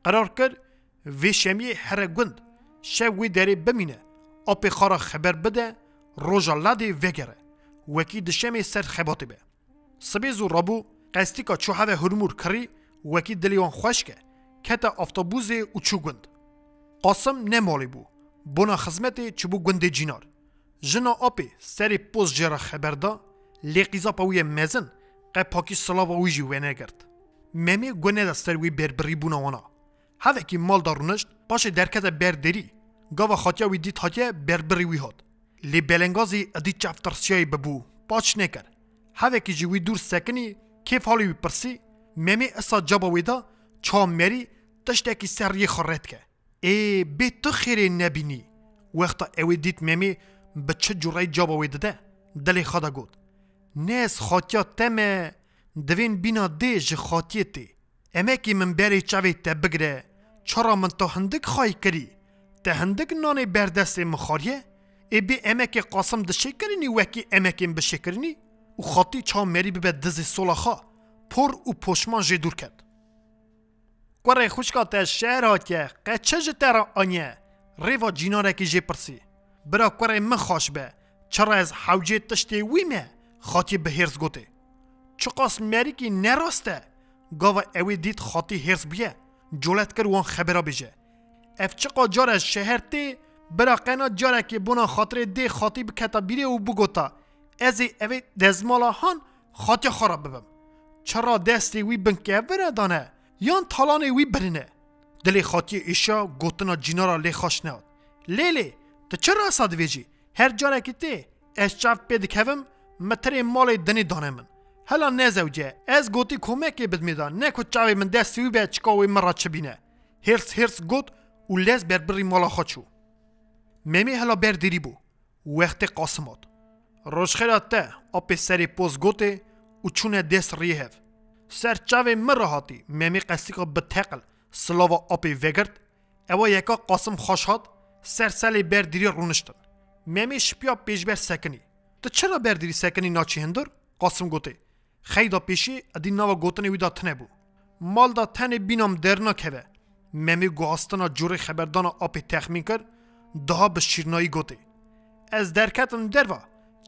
قرار کرد وی شمیه هر گند شب وی داری بمینه آپی خارا خبر بده روژا لادی وگره وکی دشمی سر خباتی به سبیزو رابو قصدی که چو هده هرمور کری وکی دلیوان خوشکه که تا افتابوزه و چو گند قاسم نمالی بو بونا خزمت چبو گند جینار جنا آپی سری پوز جرا خبر دا لی قیزا پاوی مزن قی پاکی سلاو ویجی وینه گرد ممی گونه دا سروی بربری بونا وانا هده که مال دارونشت باش درکت بردری گاوا خاتیا وی دیت هاتیا بربری وی هاد لی بلنگازی ادی چفترسیای ببو باش نکر هده که جوی دور سکنی کیف حالی وی پرسی ممی اسا جابا ویدا چا مری تشتاکی سر یه خرد که ای بی تو خیره نبینی وقتا اوی دیت ممی به چه جورای جابا ویدا ده دلی خدا گود نیز خاتیا تمه دوین بینا دیج خاتیه تی اما که من بری چاوی تا بگره چرا من تا هندک خواهی کری تا هندک نانی بردست مخاریه ای بی اما که قاسم دشه کرنی وکی اما که بشه کرنی و خاطی چا مری ببه دز سولا خواه پر و پشمان جه دور کرد کوره خوشکات شهر هاتیه قچه جه ترا آنیه ریوا جیناره که جه پرسی برا کوره من خوش به چرا از حوجه تشتی ویمه خاطی به هرز گوته چقاس مری که نراسته گاوا اوی دید خاطی هرز بیه جولت کر وان خبرا بیجه اف چقا جار از شهر تی برا قینا جاره که بونا خاطر دی خاطی بکتا بیره و بگوتا ازی اوی دزمالا هان خاطی خراب ببم چرا دستی وی بنکه وره دانه یان تالانه وی برینه دلی خاطی ایشا گوتنا جینارا لی خوش نهاد لیلی تو چرا اصاد ویجی هر جاره که تی از چاف پید کوم متر مال دنی دانه من هلا نزوجه از گوتی کمکی بد میدان نه کو چاوی من دستی به چکاوی مرا چبینه هرس گوت و لز بربری مالا خاچو ممی هلا بردری بو وقت قاسمات روش خیرات ته اپی سری پوز گوته و چونه دست ریهف سر چاوی مرا هاتی ممی قصیقا بتقل سلاوا اپی وگرد اوا یکا قاسم خوش هات سر سالی بردری رونشتن ممی شپیا پیش بر سکنی تو چرا بردری سکنی ناچی هندر؟ قاسم گوته خیدا پیشی ادی نوا گوتنی ویدا تنه بو مال دا تنه بینام درنا که ممی گواستنا جوری خبردانا اپی تخمین کر daha به شیرنایی گوته از درکتم دروا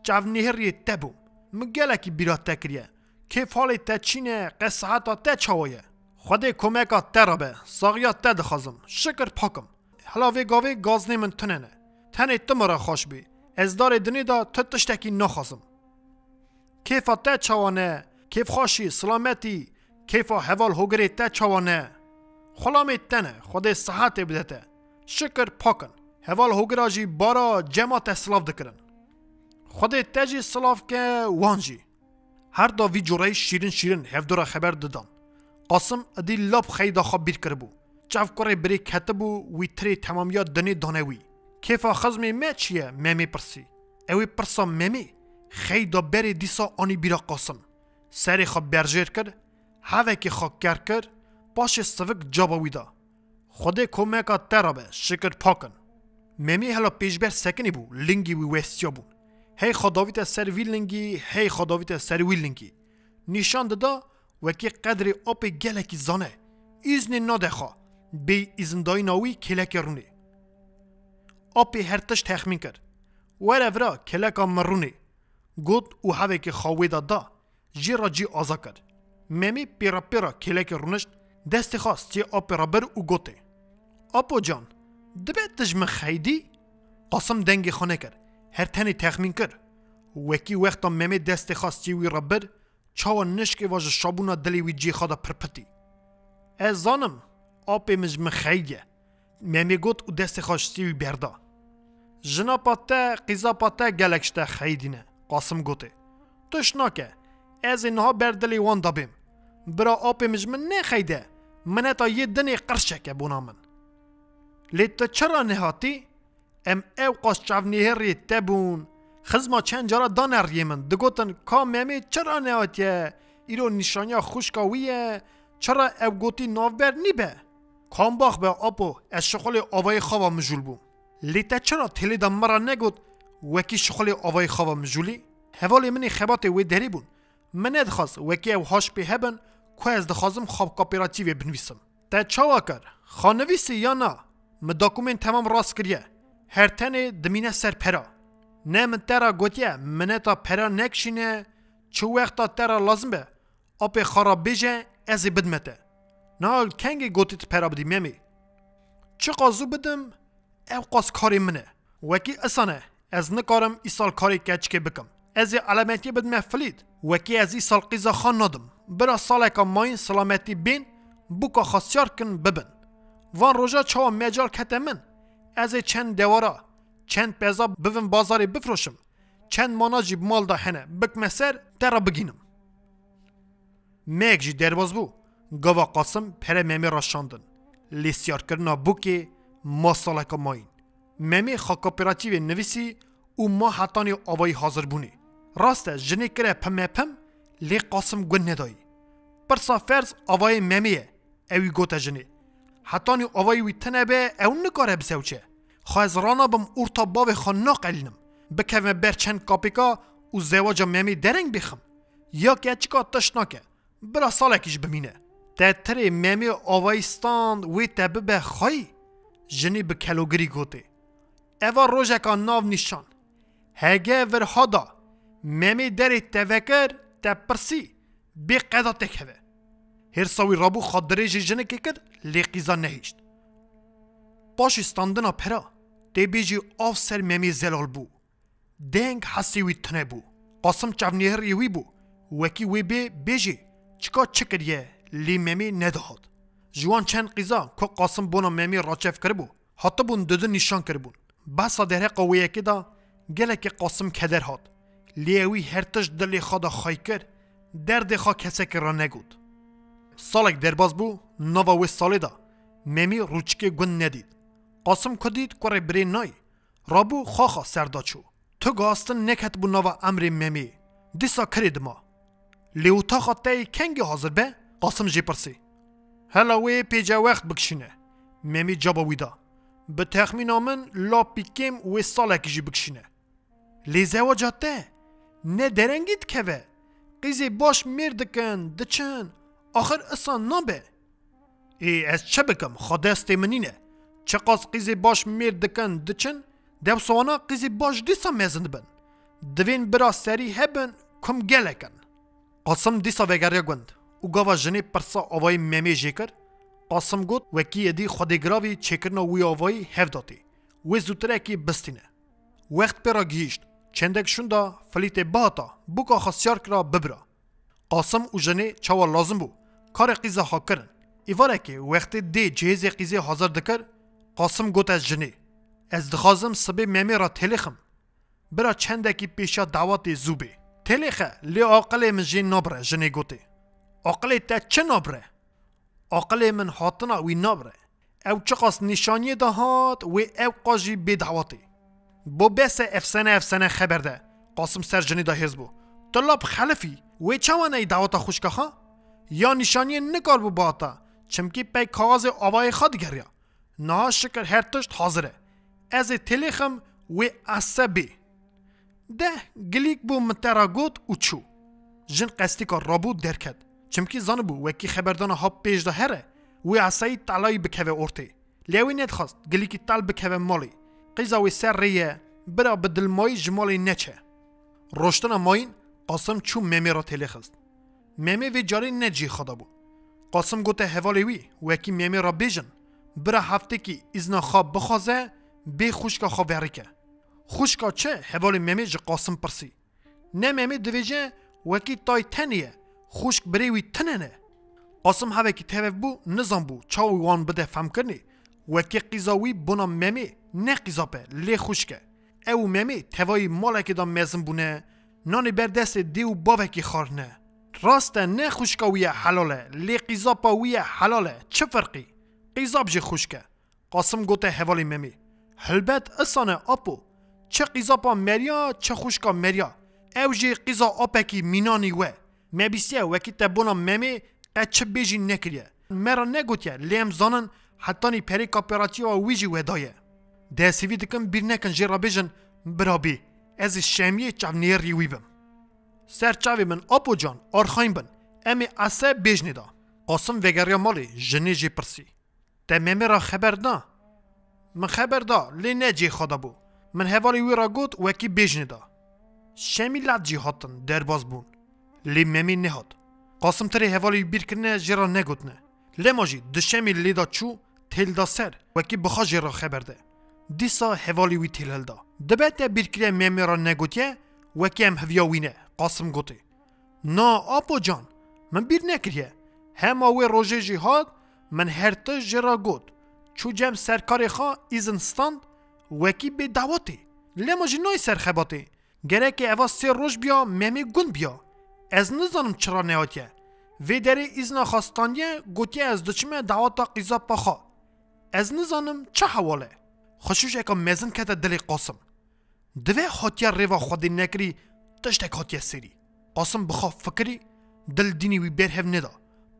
چاو نهری تبو مگلکی بیرات تکریه کیف حالی تچینه قصحاتا تچاویه خوده کمکا ترابه ساقیات تدخازم شکر پاکم حلاوی گاوی گازنی من تننه تنه تمرا خوش بی از دار دنی دا تتشتکی نخازم کیفا تچاوانه کیف خوشی سلامتی کیفا حوال هوگری تچاوانه خلامی تنه خوده صحت بدته شکر پاکن هوال هوگراجی بارا جماعت سلاف دکرن خود تجی سلاف که وانجی هر دا وی جورای شیرین هفدورا خبر دادن قاسم ادی لاب خیدا خواب بیر کربو چاف کره بری کتبو وی تری تمامیات دنی دانوی کیفا خزمی می چیه ممی پرسی اوی پرسا ممی خیدا بری دیسا آنی بیرا قاسم سری خواب برجیر کرد هوه که خواب کرد باش سوک جابا ویدا خود کمکا ترابه شکر پاکن ممی هلا پیشبر سکنی بو لنگی وی وستیا بون هی خداویت سر وی لنگی هی خداویت سر وی لنگی نشان دادا وکی قدر آپ گلکی زانه ایزن نادخوا بی ایزندای ناوی کلک رونه آپ هرتش تخمین کرد ورورا کلکا مرونه گود او هوه که خواهی دادا جی را جی آزا کرد ممی پیرا کلک رونشت دست خواست چه آپ را بر او گوته آپو جان دبت تجمع خیدی؟ قاسم دنگی خانه کرد هر تنی تخمین کرد وکی وقتا ممی دست خواست چی وی را بر چاوا نشک واج شابونا دلی وی جی خدا پرپتی از زانم آپی مجمع خیدیه ممی گوت و دست خواست چی وی بردا جنا پاته قیزا پاته گلکشته خیدینه قاسم گوته توش ناکه از اینها بردلی وان دابیم برا آپی مجمع نخیده منه تا یه دنی قرشکه بونا من لیت چرا نهاتی؟ ام او قاس چاو نهری تبون خزما چند جارا دانر ریمن دگوتن کا ممی چرا نهاتیه ایرو نشانیا خوشکاویه چرا او گوتی نافبر نیبه کام باخ به آپو از شخول آوای خواه مجول بوم لیت چرا تلی دا مرا نگوت وکی شخول آوای خواه مجولی؟ حوالی منی خبات وی دری بون من ادخواست وکی او هاش پی هبن که از دخوازم خواب کاپیراتیوی بنویسم تا چاوا کر خانویسی یا نه من داکومنت تمام راست کریه هر تنه دمینه سر پرا نه من ترا گوتیه منه تا پرا نکشینه چه وقتا ترا لازم به آپ خراب بیجه از بدمته نه کنگی گوتیت پرا بدی ممی چه قازو بدم او قاز کاری منه وکی اسانه از نکارم ای سال کاری کچکه بکم از علامتی بدمه فلید وکی از ای سال قیزا خان ندم برا سالکا ماین سلامتی بین بوکا خاصیار کن ببن وان روژا چاوا مجال کته من از چند دوارا چند پیزا بوین بازاری بفروشم چند ماناجی مال دا هنه بکمه سر در بگینم میگ جی درباز بو گوا قاسم پر ممی را شاندن لیسیار کرنا بو که ما سالکا ماین ممی خا کوپراتیو نویسی او ما حتانی آوای حاضر بونی راسته جنی کره پم لی قاسم گون ندایی پرسا فرز آوای ممیه اوی گوته جنی حتانی آوای وی تنبه او نکاره بسوچه خواهز رانا بم ارتا باوی خواه ناقلینم بکوه برچند کاپیکا و زواجا ممی درنگ بخم یا که چکا تشناکه برا سالکیش بمینه تتری ممی آوایستان وی تبه خواهی جنی به کلوگری گوته اوا روژکا ناو نشان هگه ورهادا ممی داری تفکر تپرسی بی قدا تکهوه هر ساوی رابو خادریجی جنه که کرد لیقیزا نهیشت باش استاندنا پرا دی بیجی آف سر ممی زلال بو دنگ حسی وی تنه بو قاسم چاونیهر یوی بو وکی وی بیجی چکا چکریه لی ممی ندهاد جوان چند قیزا که قاسم بونا ممی راچف کربو حتی بون دودو نشان کربون بسا دره قویه که دا گله که قاسم کدر هاد لیوی هرتش دلی خدا خای کرد درد خا کسی که را نگود. سالک درباز بو نوا و سالی دا ممی روچکی گون ندید. قاسم کدید کره بری نای رابو خاخا سردا چو. تو گاستن نکت بو نوا امر ممی دیسا کرید ما. لیوتا خطای کنگی حاضر به؟ قاسم جی پرسی. هلا وی پیجا وقت بکشینه. ممی جابا ویدا. به تخمین آمن لا پیکیم و سالک جی بکشینه. لیزه و جاته نه درنگید که به قیزی باش میردکن دچن آخر اصان نابه. ای از چه بکم خودسته منینه چه قاس قیزی باش میردکن دچن دو سوانا قیزی باش دیسا مزند بن دوین برا سری هبن کم گلکن. قاسم دیسا وگریا گوند او گاوا جنی پرسا آوای ممی جیکر. قاسم گوت وکی ادی خودگراوی چکرنا وی آوایی هف داتی وی زودتره کی بستینه. وقت پرا گیشت چندک شوندا فلیت باتا بوکا خسیار کرا ببرا. قاسم او جنی چاوا لازم بو کار قیزه ها کرن. ایواره که وقت دی جهیز قیزه حاضر دکر قاسم گوت از جنی از دخوازم سبی ممی را تلیخم برا چندکی پیشا دعوت زوبه. تلیخه لی آقل من جین نابره. جنی گوته آقل تا چه نابره؟ آقل من حاطنا وی نابره او چقاس نشانی ده هات و او قاجی بی دعوتی بو بس افسانه خبر ده. قاسم سر جنی ده هز بو طلاب خلفی و چوانه ای دعوتا خوشکه ها یا نشانی نکار بو باتا چمکی پی کاغذ آوای خود گریا نه شکر هر تشت حاضره از تلیخم و عصبی ده گلیک بو مترا گوت او چو جن قستی که رابو درکد چمکی زن بو وکی خبردان ها پیش ده هره و عصایی تلایی بکوه ارته لیوی ند خواست گلیکی تل بکوه مالی قیزا و سر ریه برا بدل مای جمالی نچه. روشتن ماین قاسم چو ممی را تلیخست. ممی وی جاری نجی خدا بو. قاسم گوته حوالی وی وکی ممی را بیجن برا هفته کی ازنا خواب بخوازه بی خوشکا خواب هریکه. خوشکا چه حوالی ممی جا قاسم پرسی. نه ممی دویجه وکی تای تنیه خوشک بری وی تننه. قاسم هوا کی تهوه بو نظام بو چاوی وان بده فهم کرنی وکی قیزاوی بنا ممی نه قیزاپه لی خوشکه. او ممی توای مالکی دا مزن بونه نانی بردست دیو باوکی خارنه. راسته نه خوشکاوی حلاله لی قیزاپاوی حلاله چه فرقی؟ قیزاب جی خوشکه. قاسم گوته حوالی ممی هلبت اسانه آپو چه قیزاپا مریا چه خوشکا مریا او جی قیزا آپکی مینانی و مبیسیه وکی تبونا ممی قچه بیجی نکریه مرا نگوتیه لیم زانن حتانی پری کاپیراتی و ویجی ودایه ده سیوی دکم بیر نکن جیرا بیجن برابی از شمیه چاونیر ریوی بم سر چاوی من آپو جان آرخاین بن امی اسه بیجنی دا. قاسم وگریا مالی جنی جی پرسی ده ممی را خبر دا؟ من خبر دا لی نجی خدا بو من هوالی وی را گوت وکی بیجنی دا. شمی لد جی هاتن درباز بون لی ممی نهاد. قاسم تری هوالی بیر کرنه جیرا نگوتنه لی ماجی دشمی لی دا چو تیل دا سر وکی بخوا جیرا خبر ده دیسا هوالی وی تیل دا دبت بیر کرنه ممی را نگوتیه وکی هم هویاوینه. قاسم گوته نا آپو جان من بیر نکریه هم آوی روژه جهاد من هرتش جرا گوت چو جم سرکاری خواه ایزنستان وکی به دعوتی لما جنوی سرخباتی گره که اوا 3 روز بیا ممی گون بیا از نزانم چرا نیاتیه وی داری ایزنا خواستانیه گوتیه از دچمه دعوتا قیزا پاخا از نزانم چه حواله خوشوش اکا مزن کتا دلی قاسم دوی حاتیه ریوا خودی نکری تشتک حاتیه سری. قاسم بخواه فکری دل دینی وی برهو ندا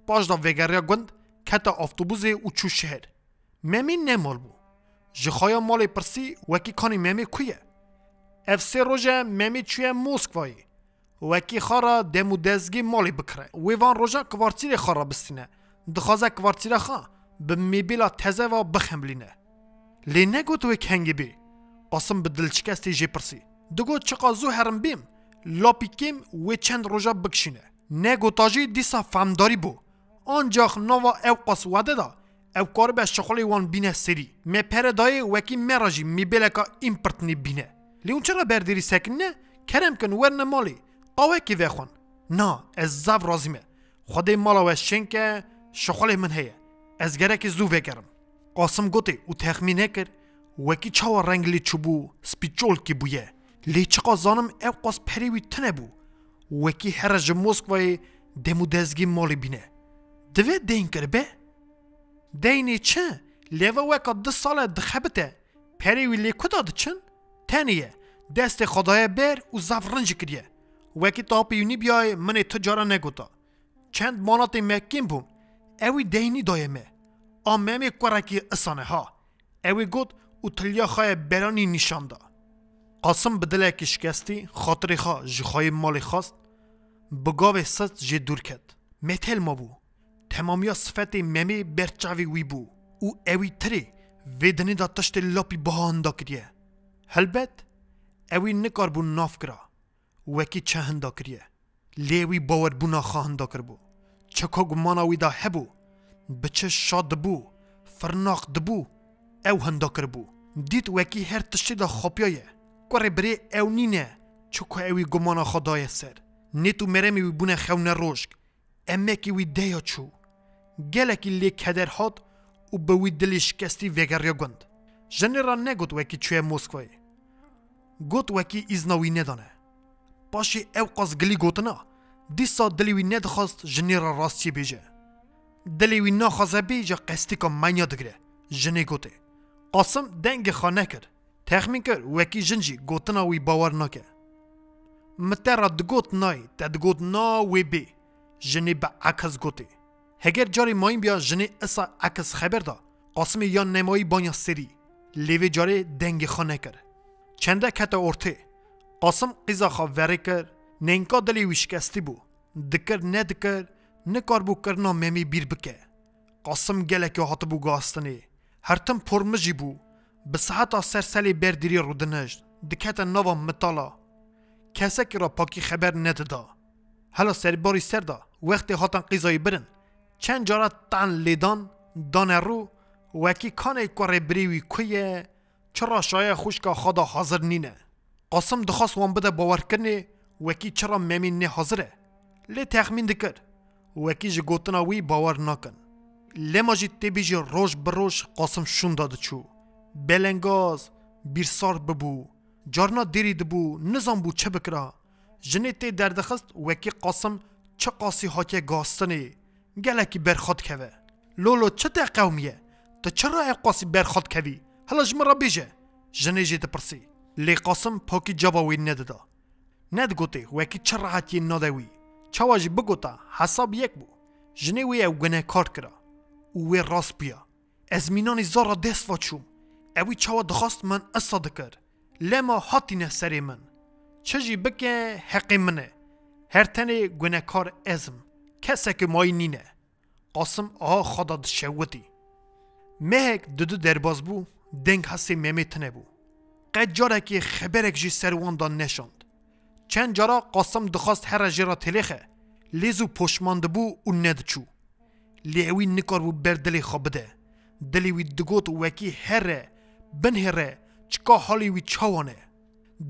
باش دا وگریا گوند کتا افتوبوزه او چو شهر ممی نمال بو جخایا مالی پرسی وکی کانی ممی کویه اف 3 روژه ممی چویه موسکوایی وکی خارا دمو دزگی مالی بکره ویوان روژه کوارتیر خارا بستینه دخوازه کوارتیر خواه به میبیلا تزه و بخملینه لی نگوت وی کنگی بی. قاسم به دلچکستی جی پرسی دگو چقا زو هرم بیم لاپی کم و چند روژه بکشینه نگوتاجی دیسا فهمداری بو آنجاخ نوا او قاس وده دا او کار به شغلی وان بینه سری می پر دای وکی مراجی می بلکا ایمپرتنی بینه لیون چرا بردیری سکنه کرم کن ورن مالی قاوه کی وخون نا از زاو رازیمه خودی مالا و شنکه شغلی من هیه از گره که زو وگرم. قاسم گوته او تخمینه کر وکی چاوا رنگلی چوبو سپیچول کی بویه لی چقا زانم او قاس پریوی تنه بو وکی هر جه موسکوای دمو دزگی مالی بینه دوه دین کربه؟ دینی چه؟ لیوه وکا 2 ساله دخبته پریوی لی کدا دچن؟ تنیه دست خدای بر و زفرنج کریه وکی تاپی یونی بیای من تجاره نگوتا چند مانات مکیم بوم اوی دینی دایمه آممی کرکی اسانه ها اوی گود و تلیا خواه برانی نشانده قاسم بدله که شکستی خاطری خواه جخواه مالی خواست بگاوه ست جه دور کد متل ما بو تمامیا صفت ممی برچاوی وی بو او اوی تری ویدنی دا تشت لاپی بهانده کریه هلبت اوی نکار بو ناف کرا وکی چه هنده کریه لیوی باور بونا خواهنده کر بو چکا گماناوی دا هبو بچه شاد بو فرناق دبو او هنده کر بو دید وکی هر تشتی دا خوپیایه کاره بری او نینه چکا اوی گمانا خدای سر نیتو مرمی وی بونه خونه روشک امکی وی دیا چو گلکی لی کدر هاد و به وی دلش کستی وگریا گند جنی را نگوت وکی چوی موسکوی گوت وکی ایزناوی ندانه باشی او قاس گلی گوتنا دیسا دلیوی ندخواست جنی را راستی بیجه دلیوی نخواسته بیجه قستی که منیا دگره جنی گوته قاسم دنگ خانه کر تخمین کر وکی جنجی گوتنا وی باور نکه متر دگوت نای تدگوت نا وی بی جنی با عکس گوته هگر جاری ماین بیا جنی اسا عکس خبر دا قاسم یا نمایی بانیا سری لیوی جاری دنگ خانه کر چنده کتا ارته قاسم قیزا خواه وره کر نینکا دلی وشکستی بو دکر ندکر نکار بو کرنا ممی بیر بکه قاسم گلکی هات بو گاستنی هرتم پرمجی بو بساعتا سرسلی بردیری رو دنجد دکتا نوا مطالا کسکی را پاکی خبر نددا حالا سرباری سردا وقتی هاتن قیزایی برن چند جارت تن لیدان دانه رو وکی کانه کاره بریوی کویه چرا شایع خوشکا خدا حاضر نینه قاسم دخواست وان بده باور کرنه وکی چرا ممین نه حاضره لی تخمین دکر وکی جه گوتنا وی باور نکن لما جی تیبی جی روش بروش قاسم شون داده چو بلنگاز بیرسار ببو جارنا دیری دبو نظام بو چه بکرا جنه تی دردخست وکی قاسم چه قاسی حاکه گاستنه گلکی برخواد کوه لولو چه تا قومیه تا چرا ای قاسی برخواد کوی حالا جمرا بیجه جنه جی تپرسی لی قاسم پاکی جوابی ندادا ند گوته وکی چه راحتی نادوی چواجی بگوتا حساب یک بو جنه وی او گنه کار کرا او وی راست بیا از مینانی زارا دست واچوم اوی چوا دخواست من اصاد کر لما حاطینه سری من چجی بکه حقی منه هر تنه گنه کار ازم کسه که مای نینه قاسم آها خدا دشوتی مهک دودو درباز بو دنگ حسی ممیتنه بو قد جاره که خبرک جی سروان دان نشاند چند جارا قاسم دخواست هر جرا تلیخه لیزو پشمانده بو و ندچو لیوی نکار بو بردلی خوابده دلیوی دگوت وکی هره بن هره چکا حالیوی چاوانه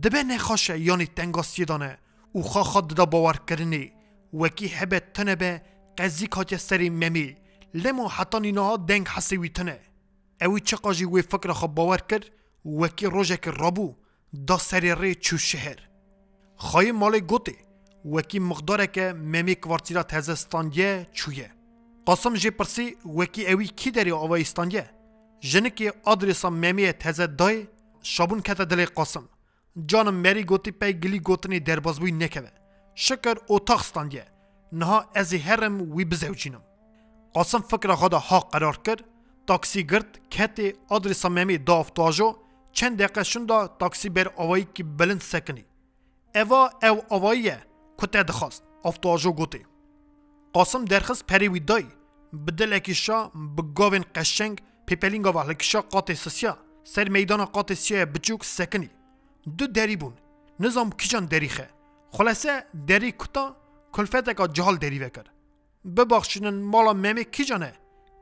دبه نخواشه یعنی تنگاستی دانه و خواه دا باور کرنی وکی حبت تنه به قضی کاتیا سری ممی لما حتی نیناها دنگ حسیوی تنه اوی چقا جی وی فکر خواب باور کرد وکی روژه که رابو دا سری ری چو شهر خواهی مالی گوته وکی مقداره که ممی کوارتیرا تزستانیه چویه قاسم جی پرسی وکی اوی کی داری آوای استانیه جنکی آدرسا ممی تزد دای شابون کتا دلی قاسم جانم مری گوتی پی گلی گوتنی دربازبوی نکوه شکر اتاق استانیه نها ازی هرم وی بزوجینم قاسم فکر خدا ها قرار کرد تاکسی گرد کتی آدرسا ممی دا افتاجو چند دقیقه شنده تاکسی بر آوایی که بلند سکنی اوا او آواییه کته دخواست افتاجو گوتی قاسم درخست پریوی دای بدل اکیشا بگاوین قشنگ پیپلینگا و لکشا قاط سسیا سر میدان قاط سیا بچوک سکنی دو دری بون نظام کجان دریخه خلاصه دری کتا کلفت که جهال دری وکر ببخشینن مالا ممی کجانه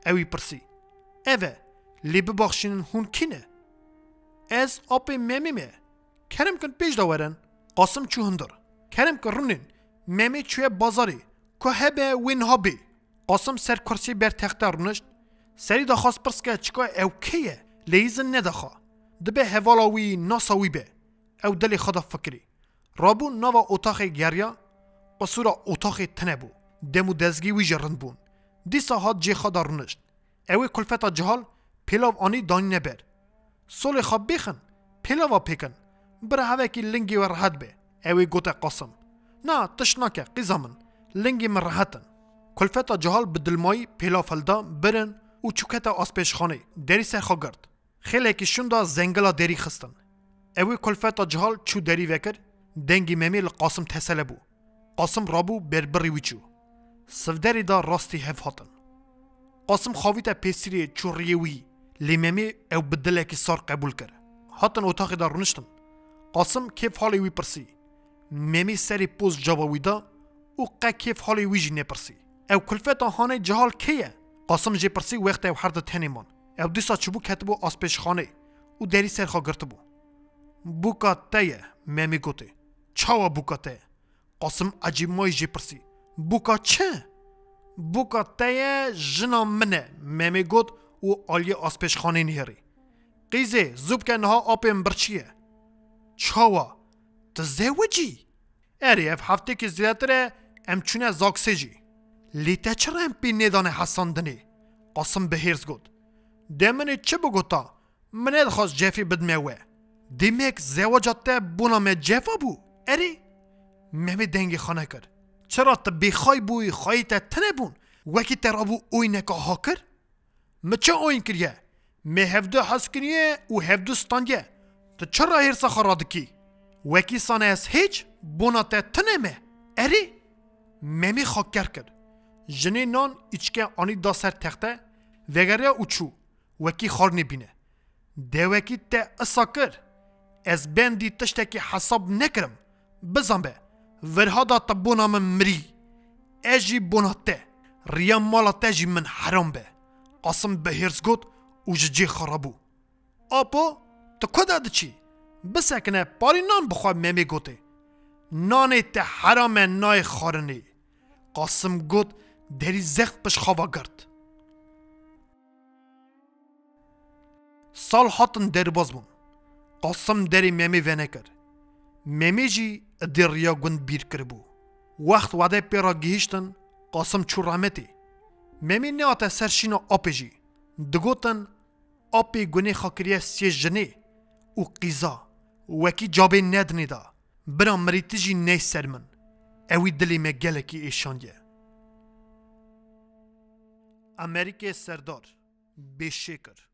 اوی پرسی اوه لی ببخشینن هون کینه از آپ ممی می کرم کن پیش داورن قاسم چو هندر کرم کن رونین ممی چوی بازاری که هبه وین هابی قاسم سر کرسی بر تخت رونشت سری دا خواست پرس که چکا او کیه لیزن ندخوا دبه هوالاوی ناساوی به او دلی خدا فکری رابو نوا اتاق گریا قصورا اتاق تنه بو دمو دزگی وی جرند بون دیسا هات جی خدا رونشت اوی کلفتا جهال پیلاو آنی دانی نبر سول خواب بیخن پیلاوا پیکن بره هوا کی لنگی و راحت به اوی گوته قاسم نه تشناکه قیزامن لنگی من راحتن کلفتا جهال بدلمایی پیلا فلدا برن و چوکتا آسپیش خانه دری سرخا گرد خیلی که شوندا زنگلا دری خستن اوی کلفتا جهال چو دری وکر دنگی ممی لقاسم تسله بو قاسم رابو بربری ویچو سفدری دا راستی هف هاتن قاسم خواویتا پیسیری چوریوی لیممی او بدله که سار قبول کرد هاتن اتاقی دا رونشتن قاسم کیف حالی وی پرسی ممی سری پوز جوابی دا او قا کیف حالی وی جی نپرسی او کلفتا هانه جهال کیه قاسم جی پرسی وقت او هر دا تنیمان او دیسا چبو کتبو آسپیش خانه او دری سرخا گرت بو بوکا تیه ممی گوته چاوا بوکا تیه قاسم عجیب مای جی پرسی بوکا چه؟ بوکا تیه جنا منه ممی گوت او آلی آسپیش خانه نیهری قیزه زوب که نها آپیم برچیه چاوا تزوجی اری اف هفته که زیادره ام چونه زاکسه جی لیته چرا ام پی ندانه حسان دنی قاسم به هیرز گود دمنی چه بگوتا منه دخواست جفی بدموه دیمک زواجاته بونام جفا بو اری مهمی دنگی خانه کرد چرا تبی خای بوی خایی تا تنه بون وکی ترابو اوی نکا ها کرد مچه اوین کریه می هفدو حس کریه و هفدو ستانگه تا چرا هیرسا خرادکی وکی سانه از هیچ بونا تا تنه مه اری مهمی خاک کرد جنی نان ایچکه آنی دا سر تخته وگریا اوچو وکی خار نبینه ده وکی تا اصا کر از بندی تشتکی حساب نکرم بزن به ورها دا تبونا من مری اجی بونا ته ریا مالا تجی من حرام به قاسم به هرز گود و جی خرابو آپو تا کده ده چی؟ بسکنه پاری نان بخواه ممی گوته نانه ته حرام نای خارنی قاسم گود دری زخت پش خواه گرد سال هاتن در باز بون قاسم دری ممی ونه کرد ممی جی در ریا گوند بیر کربو وقت وعده پیرا گیشتن قاسم چو رحمتی ممی نه آتا سرشینا آپی جی دگوتن آپی گونه خاکریه سی جنه و قیزا وکی جابه ندنی دا برا مریتی جی نی سرمن اوی دلی مگله کی ایشانیه امریکه سردار بشکر